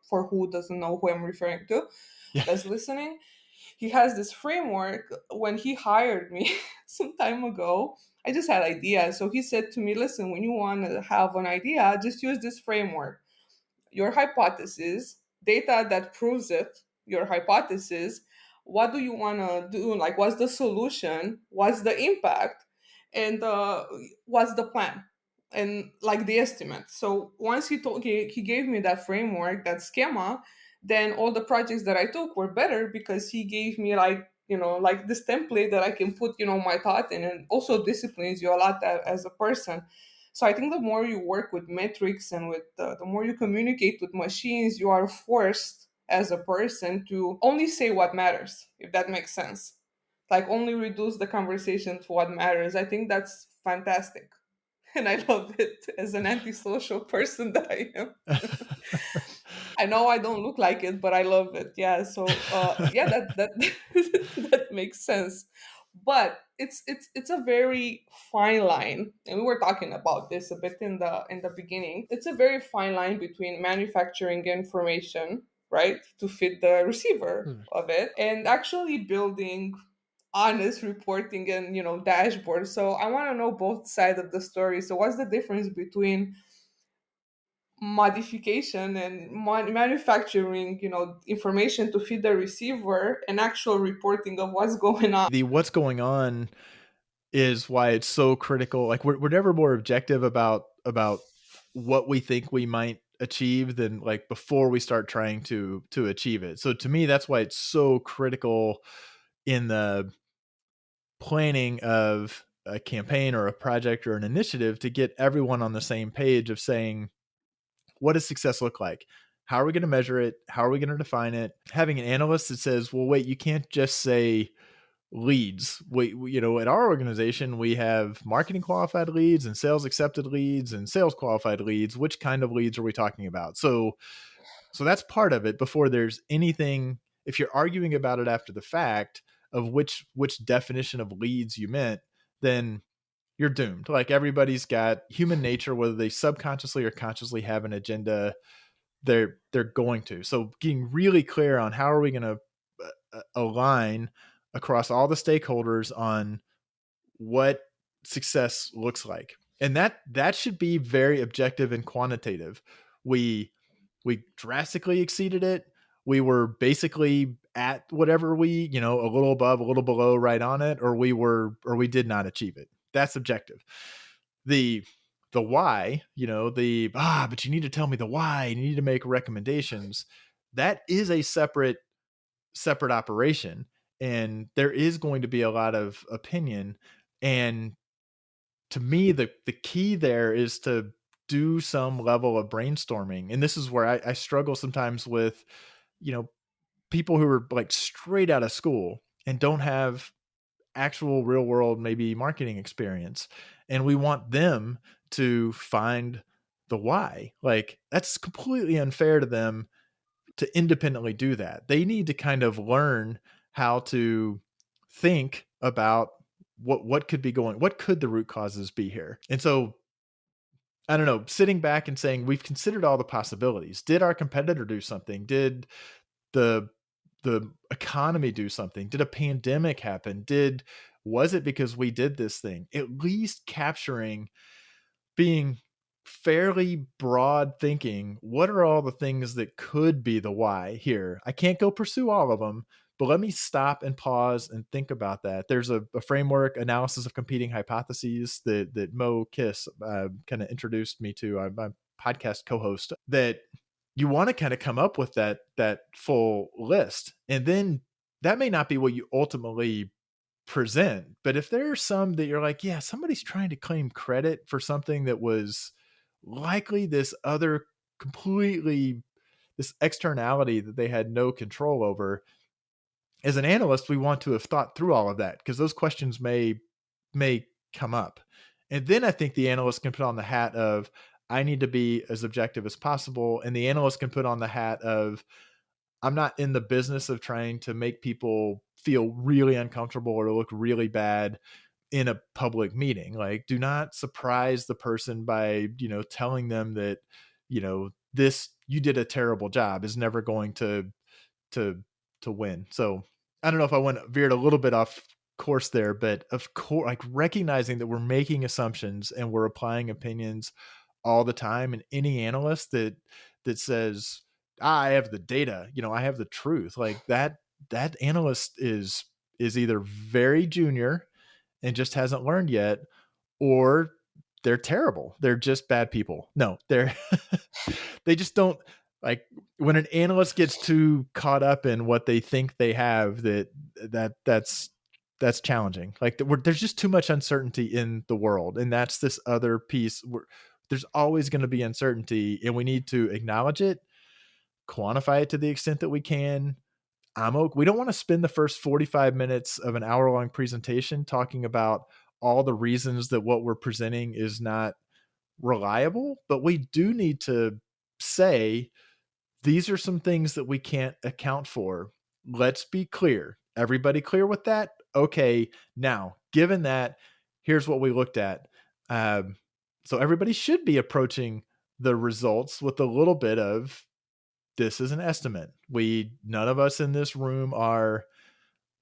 for who doesn't know who I'm referring to, Yeah. that's listening. He has this framework. When he hired me some time ago, I just had ideas. So he said to me, listen, when you want to have an idea, just use this framework: your hypothesis, data that proves it, your hypothesis, what do you want to do? Like, what's the solution? What's the impact? And what's the plan? And like the estimate. So once he gave me that framework, that schema, then all the projects that I took were better because he gave me like, like this template that I can put, my thought in, and also disciplines you a lot as a person. So I think the more you work with metrics and with the more you communicate with machines, you are forced as a person to only say what matters, if that makes sense. Like only reduce the conversation to what matters. I think that's fantastic. And I love it as an antisocial person that I am. I know I don't look like it, but I love it. Yeah. So yeah, that that makes sense. But it's a very fine line, and we were talking about this a bit in the beginning. It's a very fine line between manufacturing information, right, to fit the receiver Hmm. of it, and actually building honest reporting and dashboards. So I want to know both sides of the story. So what's the difference between modification and manufacturing information to feed the receiver and actual reporting of what's going on? The what's going on is why it's so critical. Like we're never more objective about what we think we might achieve than like before we start trying to achieve it. So to me, that's why it's so critical in the planning of a campaign or a project or an initiative to get everyone on the same page of saying, what does success look like? How are we going to measure it? How are we going to define it? Having an analyst that says, well, wait, you can't just say leads. We at our organization, we have marketing qualified leads and sales accepted leads and sales qualified leads. Which kind of leads are we talking about? So that's part of it before there's anything. If you're arguing about it after the fact of which definition of leads you meant, then you're doomed. Like everybody's got human nature, whether they subconsciously or consciously have an agenda, they're going to. So getting really clear on how are we going to align across all the stakeholders on what success looks like. And that should be very objective and quantitative. We drastically exceeded it. We were basically at whatever we, a little above, a little below, right on it, or we did not achieve it. That's objective. The why, but you need to tell me the why, and you need to make recommendations. That is a separate operation, and there is going to be a lot of opinion. And to me, the key there is to do some level of brainstorming. And this is where I struggle sometimes with, people who are like straight out of school and don't have actual real world, maybe marketing experience. And we want them to find the why. Like that's completely unfair to them to independently do that. They need to kind of learn how to think about what could be what could the root causes be here. And so I don't know, sitting back and saying we've considered all the possibilities. Did our competitor do something? Did the economy do something? Did a pandemic happen? Was it because we did this thing? At least capturing, being fairly broad thinking, what are all the things that could be the why here? I can't go pursue all of them, but let me stop and pause and think about that. There's a framework, analysis of competing hypotheses, that Mo Kiss kind of introduced me to. I'm a podcast co-host, that you want to kind of come up with that full list. And then that may not be what you ultimately present, but if there are some that you're like, yeah, somebody's trying to claim credit for something that was likely this other completely, this externality that they had no control over, as an analyst, we want to have thought through all of that because those questions may come up. And then I think the analyst can put on the hat of, I need to be as objective as possible. And the analyst can put on the hat of, I'm not in the business of trying to make people feel really uncomfortable or look really bad in a public meeting. Like, do not surprise the person by, telling them that, this, you did a terrible job, is never going to win. So I don't know if I veered a little bit off course there, but of course, like recognizing that we're making assumptions and we're applying opinions all the time. And any analyst that says, I have the data, I have the truth, like that analyst is either very junior and just hasn't learned yet, or they're terrible. They're just bad people. No, they're they just don't, like, when an analyst gets too caught up in what they think they have, that's challenging. Like there's just too much uncertainty in the world. And that's this other piece where there's always going to be uncertainty, and we need to acknowledge it, quantify it to the extent that we can. We don't want to spend the first 45 minutes of an hour-long presentation talking about all the reasons that what we're presenting is not reliable, but we do need to say these are some things that we can't account for. Let's be clear. Everybody clear with that? Okay. Now, given that, here's what we looked at. So everybody should be approaching the results with a little bit of, this is an estimate. None of us in this room are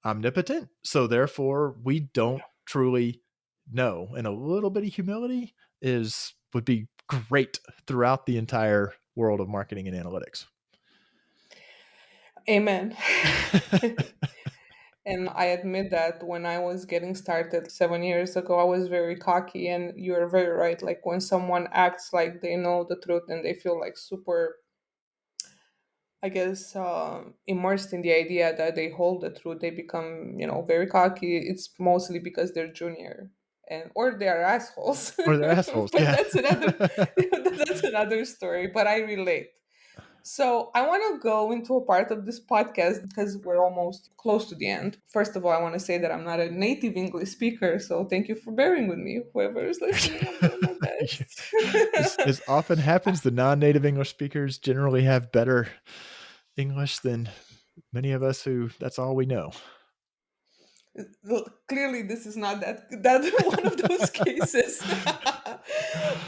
omnipotent. So therefore we don't truly know. And a little bit of humility would be great throughout the entire world of marketing and analytics. Amen. And I admit that when I was getting started 7 years ago, I was very cocky. And you're very right. Like when someone acts like they know the truth and they feel like super, I guess, immersed in the idea that they hold the truth, they become, very cocky. It's mostly because they're junior and or they are assholes. Or they're assholes. But Yeah. that's another story. But I relate. So I want to go into a part of this podcast because we're almost close to the end. First of all, I want to say that I'm not a native English speaker, so thank you for bearing with me. Whoever is listening, I'm doing my best. As often happens, the non-native English speakers generally have better English than many of us who that's all we know. Well, clearly this is not that one of those cases.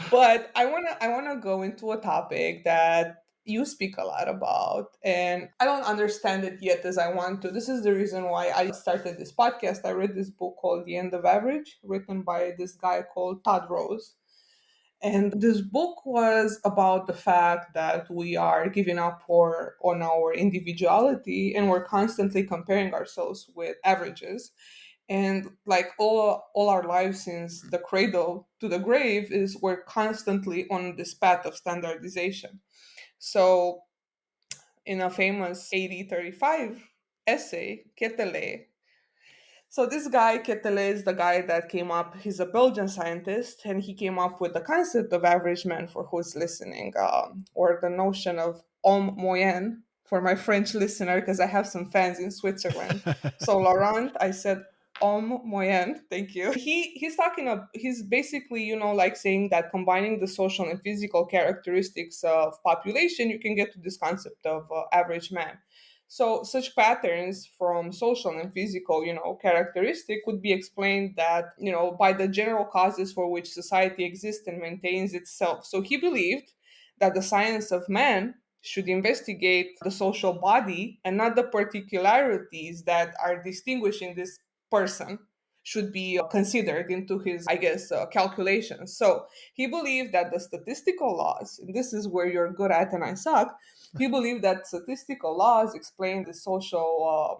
But I want to go into a topic that you speak a lot about, and I don't understand it yet as I want to. This is the reason why I started this podcast. I read this book called The End of Average, written by this guy called Todd Rose. And this book was about the fact that we are giving up on our individuality and we're constantly comparing ourselves with averages. And like all our lives since the cradle to the grave is we're constantly on this path of standardization. So in a famous 80-35 essay, Ketele, so this guy, Ketele, is the guy that came up. He's a Belgian scientist, and he came up with the concept of average man for who's listening, or the notion of homme moyen for my French listener, because I have some fans in Switzerland. So Laurent, I said homme moyen. Thank you. He's basically like saying that combining the social and physical characteristics of population, you can get to this concept of average man. So such patterns from social and physical, characteristic would be explained that, by the general causes for which society exists and maintains itself. So he believed that the science of man should investigate the social body and not the particularities that are distinguishing this person should be considered into his, I guess, calculations. So he believed that the statistical laws, and this is where you're good at and I suck, he believed that statistical laws explain the social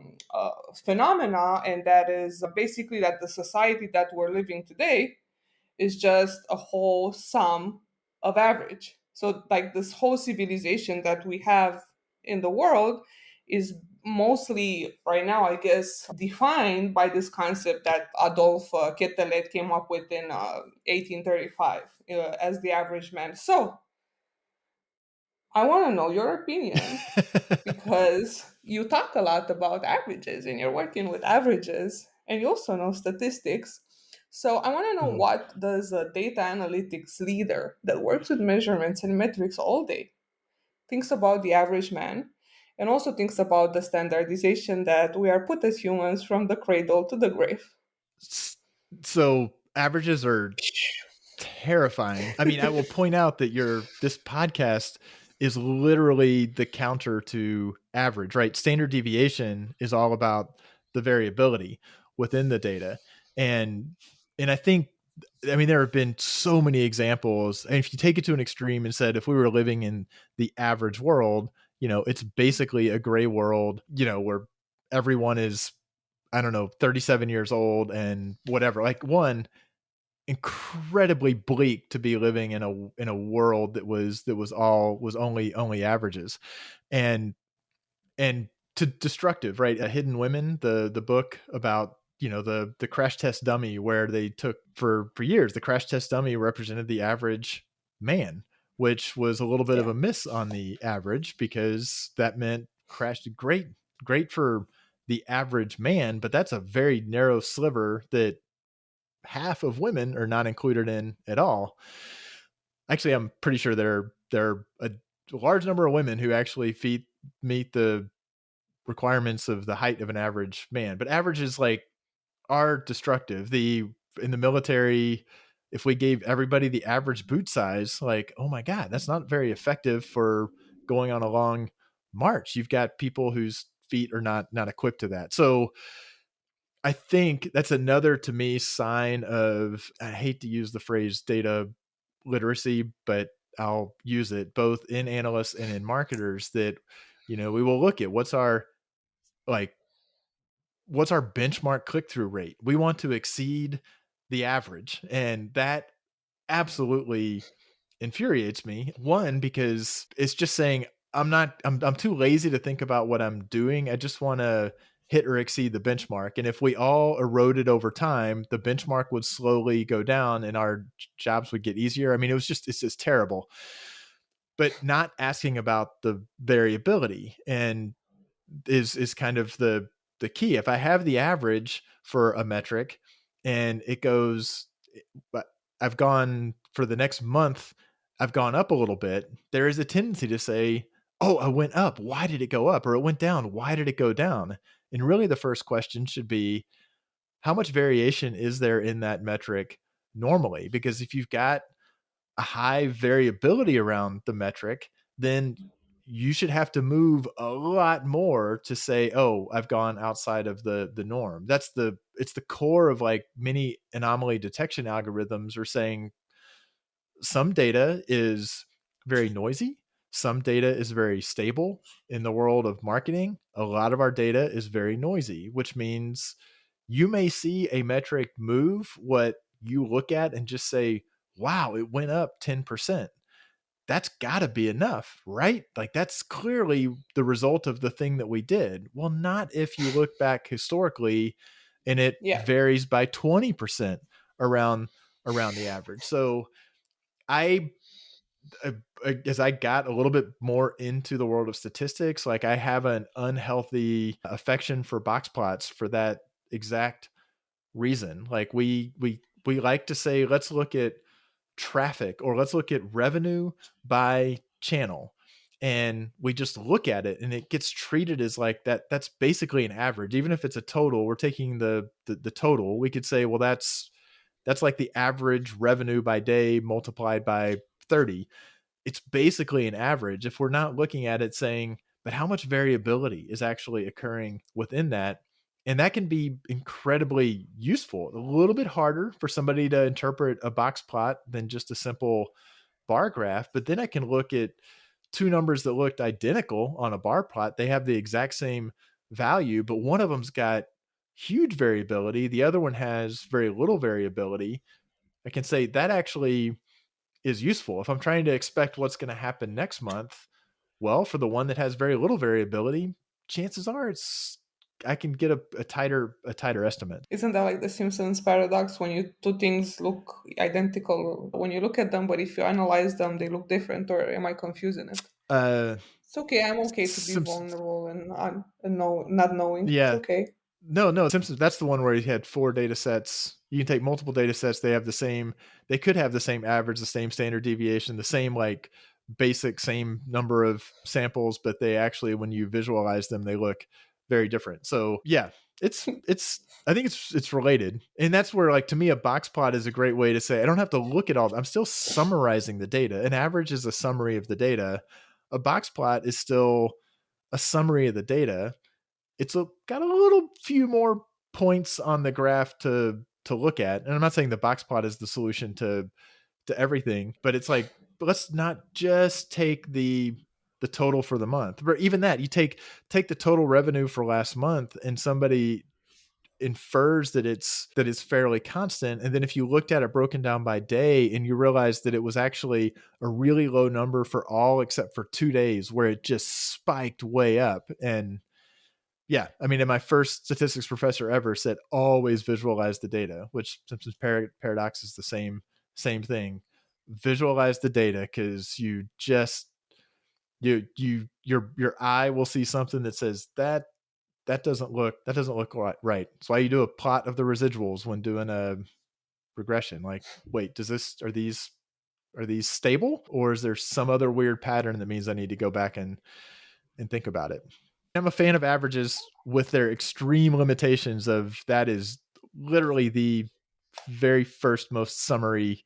phenomena, and that is basically that the society that we're living today is just a whole sum of average. So, like this whole civilization that we have in the world is mostly right now, I guess, defined by this concept that Adolf Quetelet came up with in 1835 as the average man. So, I want to know your opinion because you talk a lot about averages and you're working with averages and you also know statistics. So I want to know, Oh. what does a data analytics leader that works with measurements and metrics all day thinks about the average man and also thinks about the standardization that we are put as humans from the cradle to the grave? So averages are terrifying. I mean, I will point out that this podcast is literally the counter to average, right? Standard deviation is all about the variability within the data. And I think, I mean, there have been so many examples. And if you take it to an extreme and said, if we were living in the average world, it's basically a gray world, where everyone is, I don't know, 37 years old and whatever. Like, one, incredibly bleak to be living in a world that was only averages, and to destructive, right? A Hidden Women, the book about the crash test dummy, where they took for years, the crash test dummy represented the average man, which was a little bit of Yeah. a miss on the average, because that meant crashed great for the average man, but that's a very narrow sliver that half of women are not included in at all. Actually, I'm pretty sure they're a large number of women who actually meet the requirements of the height of an average man. But averages like are destructive. In the military, if we gave everybody the average boot size, like, oh my God, that's not very effective for going on a long march. You've got people whose feet are not equipped to that. So I think that's another, to me, sign of, I hate to use the phrase data literacy, but I'll use it both in analysts and in marketers, that, we will look at like, what's our benchmark click-through rate? We want to exceed the average. And that absolutely infuriates me. One, because it's just saying I'm too lazy to think about what I'm doing. I just want to hit or exceed the benchmark. And if we all eroded over time, the benchmark would slowly go down and our jobs would get easier. I mean, it's just terrible. But not asking about the variability and is kind of the key. If I have the average for a metric and it goes, but I've gone for the next month, I've gone up a little bit, there is a tendency to say, oh, I went up. Why did it go up? Or it went down. Why did it go down? And really the first question should be, how much variation is there in that metric normally? Because if you've got a high variability around the metric, then you should have to move a lot more to say, oh, I've gone outside of the norm. It's the core of like many anomaly detection algorithms are saying some data is very noisy. Some data is very stable. In the world of marketing, a lot of our data is very noisy, which means you may see a metric move what you look at and just say, wow, it went up 10%. That's got to be enough, right? Like that's clearly the result of the thing that we did. Well, not if you look back historically and it Yeah. varies by 20% around the average. So I as I got a little bit more into the world of statistics, like I have an unhealthy affection for box plots for that exact reason. Like we like to say, let's look at traffic or let's look at revenue by channel. And we just look at it and it gets treated as like that's basically an average. Even if it's a total, we're taking the total. We could say, well, that's like the average revenue by day multiplied by 30. It's basically an average if we're not looking at it saying, but how much variability is actually occurring within that? And that can be incredibly useful. A little bit harder for somebody to interpret a box plot than just a simple bar graph. But then I can look at two numbers that looked identical on a bar plot. They have the exact same value, but one of them's got huge variability. The other one has very little variability. I can say that actually is useful. If I'm trying to expect what's going to happen next month, well, for the one that has very little variability, chances are I can get a tighter estimate. Isn't that like the Simpsons paradox when you two things look identical when you look at them, but if you analyze them, they look different? Or am I confusing it? It's okay. I'm okay to be Simpsons. vulnerable and not knowing. It's Yeah. okay. No, Simpsons. That's the one where he had 4 data sets. You can take multiple data sets. They could have the same average, the same standard deviation, the same like basic same number of samples, but they actually, when you visualize them, they look very different. So yeah, it's I think it's related. And that's where, like, to me, a box plot is a great way to say, I don't have to look at all. I'm still summarizing the data. An average is a summary of the data. A box plot is still a summary of the data. It's got a little few more points on the graph to look at. And I'm not saying the box plot is the solution to everything, but it's like, let's not just take the total for the month. But even that, you take the total revenue for last month and somebody infers that it's fairly constant, and then if you looked at it broken down by day and you realize that it was actually a really low number for all except for 2 days where it just spiked way up. And yeah, I mean, in my first statistics professor ever said, always visualize the data, which Simpsons paradox is the same thing. Visualize the data, because you just your eye will see something that says that doesn't look right. That's why you do a plot of the residuals when doing a regression. Like, wait, are these are these stable, or is there some other weird pattern that means I need to go back and think about it? I'm a fan of averages with their extreme limitations of that is literally the very first most summary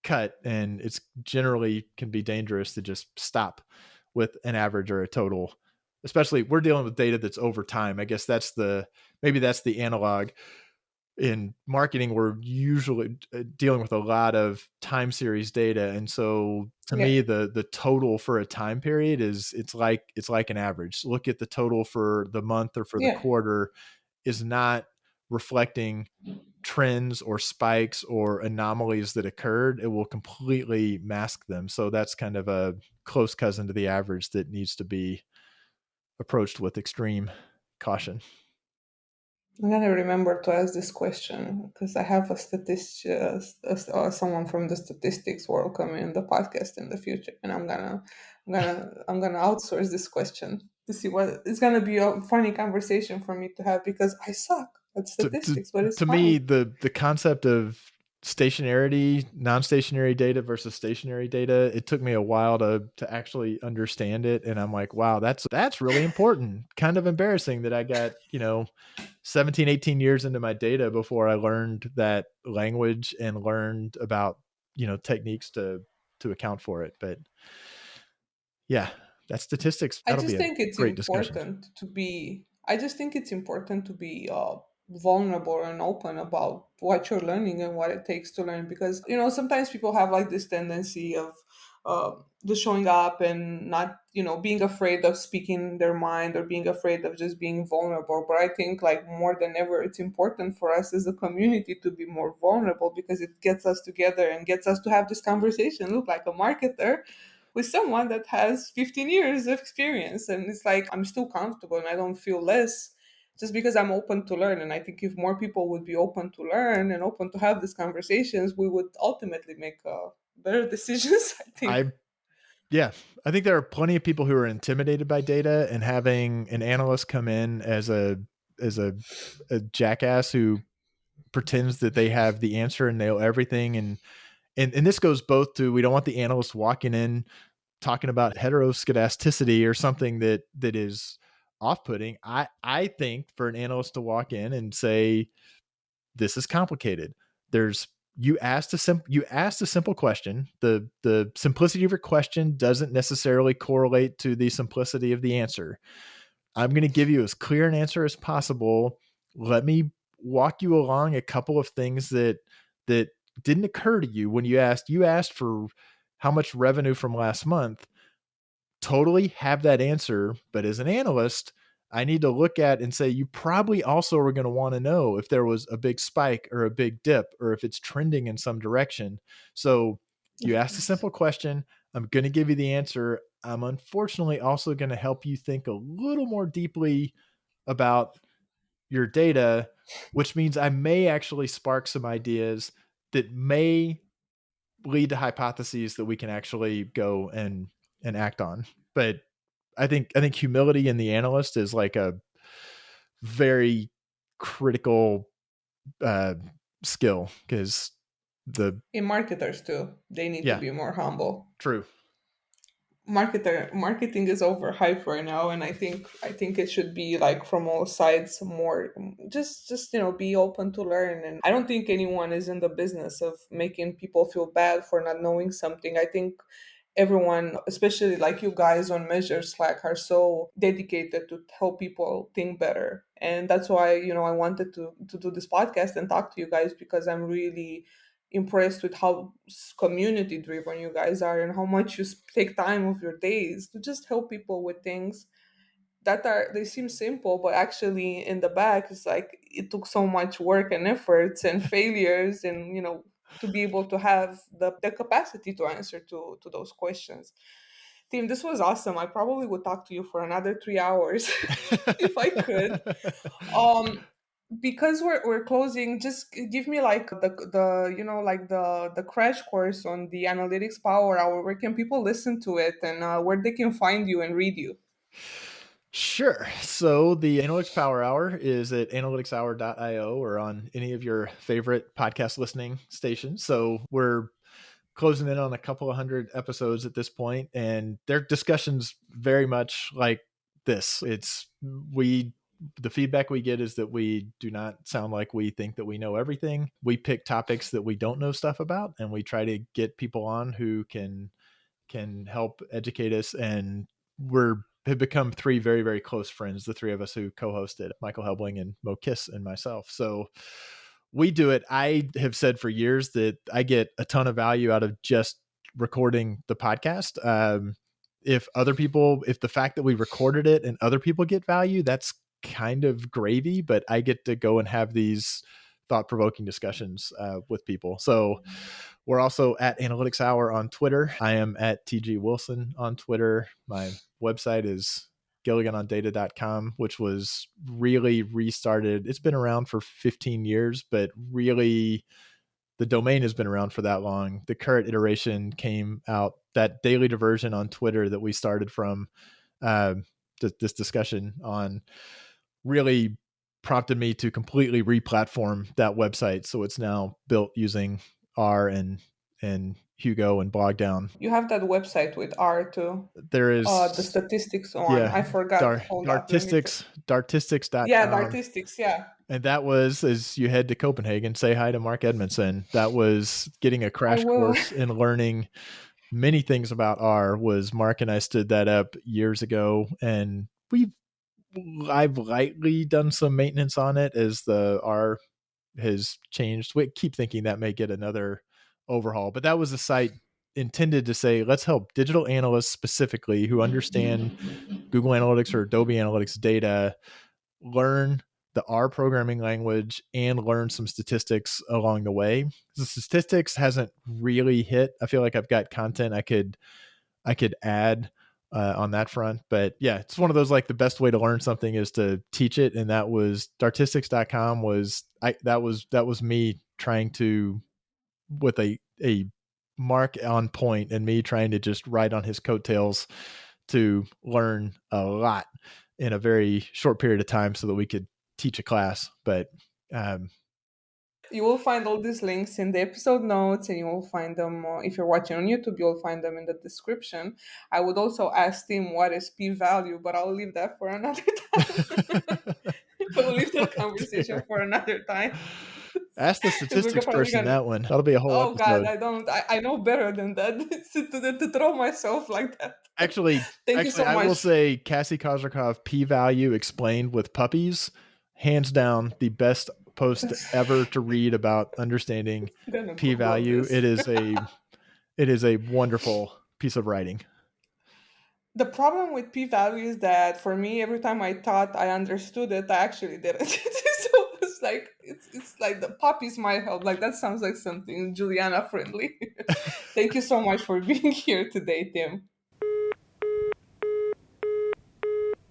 cut, and it's generally can be dangerous to just stop with an average or a total, especially we're dealing with data that's over time. I guess maybe that's the analog. In marketing, we're usually dealing with a lot of time series data, and so to Yeah. me the total for a time period is it's like an average. Look at the total for the month or for the Yeah. quarter is not reflecting trends or spikes or anomalies that occurred. It will completely mask them. So that's kind of a close cousin to the average that needs to be approached with extreme caution. I'm gonna remember to ask this question because I have a someone from the statistics world coming in the podcast in the future, and I'm gonna outsource this question to see what it's gonna be a funny conversation for me to have because I suck at statistics, but it's To me, fine. the concept of stationarity, non-stationary data versus stationary data, it took me a while to actually understand it, and I'm like, wow, that's really important. Kind of embarrassing that I got 17, 18 years into my data before I learned that language and learned about techniques to account for it. But yeah, that statistics, I that'll just be a think it's great discussion. important to be. I just think it's important to be vulnerable and open about what you're learning and what it takes to learn. Because sometimes people have like this tendency of just showing up and not being afraid of speaking their mind or being afraid of just being vulnerable. But I think like more than ever, it's important for us as a community to be more vulnerable because it gets us together and gets us to have this conversation. Look, like a marketer with someone that has 15 years of experience, and it's like I'm still comfortable and I don't feel less just because I'm open to learn. And I think if more people would be open to learn and open to have these conversations, we would ultimately make better decisions, I think. Yeah, I think there are plenty of people who are intimidated by data, and having an analyst come in as as a, a jackass who pretends that they have the answer and know everything, and this goes both to, we don't want the analyst walking in talking about heteroscedasticity or something that is off-putting. I think for an analyst to walk in and say, this is complicated. There's you asked a simple question. The simplicity of your question doesn't necessarily correlate to the simplicity of the answer. I'm going to give you as clear an answer as possible. Let me walk you along a couple of things that didn't occur to you when you asked. You asked for how much revenue from last month. Totally have that answer, but as an analyst, I need to look at and say, you probably also are going to want to know if there was a big spike or a big dip or if it's trending in some direction. So you Of asked a course. simple question. I'm going to give you the answer. I'm unfortunately also going to help you think a little more deeply about your data, which means I may actually spark some ideas that may lead to hypotheses that we can actually go and act on. But I think humility in the analyst is like a very critical uh, skill, because In marketers too, they need to yeah, be more humble. true. Marketing is overhyped right now, and I think it should be like from all sides more. Just be open to learn. And I don't think anyone is in the business of making people feel bad for not knowing something. I think everyone, especially like you guys on Measure Slack, are so dedicated to help people think better. And that's why I wanted to do this podcast and talk to you guys, because I'm really impressed with how community driven you guys are and how much you take time of your days to just help people with things that are they seem simple, but actually in the back it's like it took so much work and efforts and failures, and to be able to have the capacity to answer to those questions. Tim, this was awesome. I probably would talk to you for another 3 hours if I could. um because we're closing, just give me like the like the crash course on the analytics power hour. Where can people listen to it, and where they can find you and read you? Sure. So the Analytics Power Hour is at analyticshour.io or on any of your favorite podcast listening stations. So we're closing in on a couple of hundred episodes at this point, and their discussions very much like this. The feedback we get is that we do not sound like we think that we know everything. We pick topics that we don't know stuff about, and we try to get people on who can help educate us. And have become three very, very close friends, the three of us who co-hosted, Michael Helbling and Mo Kiss and myself. So we do it. I have said for years that I get a ton of value out of just recording the podcast. If the fact that we recorded it and other people get value, that's kind of gravy, but I get to go and have these thought-provoking discussions with people. So we're also at Analytics Hour on Twitter. I am at TG Wilson on Twitter. My website is GilliganOnData.com, which was really restarted. It's been around for 15 years, but really the domain has been around for that long. The current iteration came out, that daily diversion on Twitter that we started from this discussion on, really prompted me to completely re-platform that website. So it's now built using R and Hugo and Blogdown. You have that website with R too. There is the statistics one. I forgot. Hold up. Dartistics.com. Yeah, Dartistics. Yeah. And that was, as you head to Copenhagen, say hi to Mark Edmondson. That was getting a crash course in learning many things about R. Was Mark and I stood that up years ago, and I've lightly done some maintenance on it as the R has changed. We keep thinking that may get another overhaul, but that was a site intended to say, let's help digital analysts specifically who understand Google Analytics or Adobe Analytics data learn the R programming language and learn some statistics along the way. The statistics hasn't really hit. I feel like I've got content I could add on that front. But yeah, it's one of those, like, the best way to learn something is to teach it. And that was Dartistics.com that was me trying to, with a Mark on point and me trying to just ride on his coattails to learn a lot in a very short period of time so that we could teach a class. But you will find all these links in the episode notes, and you will find them, if you're watching on YouTube, you'll find them in the description. I would also ask Tim what is p-value, but I'll leave that for another time. We'll leave that conversation for another time. Ask the statistics person that one. That'll be a whole episode. God, I know better than that to throw myself like that. Actually, Thank you so much. I will say Cassie Kozrakov p-value explained with puppies, hands down the best post ever to read about understanding p-value. It is a wonderful piece of writing. The problem with p-value is that for me, every time I thought I understood it, I actually didn't. So it's like the puppies might help. Like, that sounds like something Juliana friendly. Thank you so much for being here today, Tim.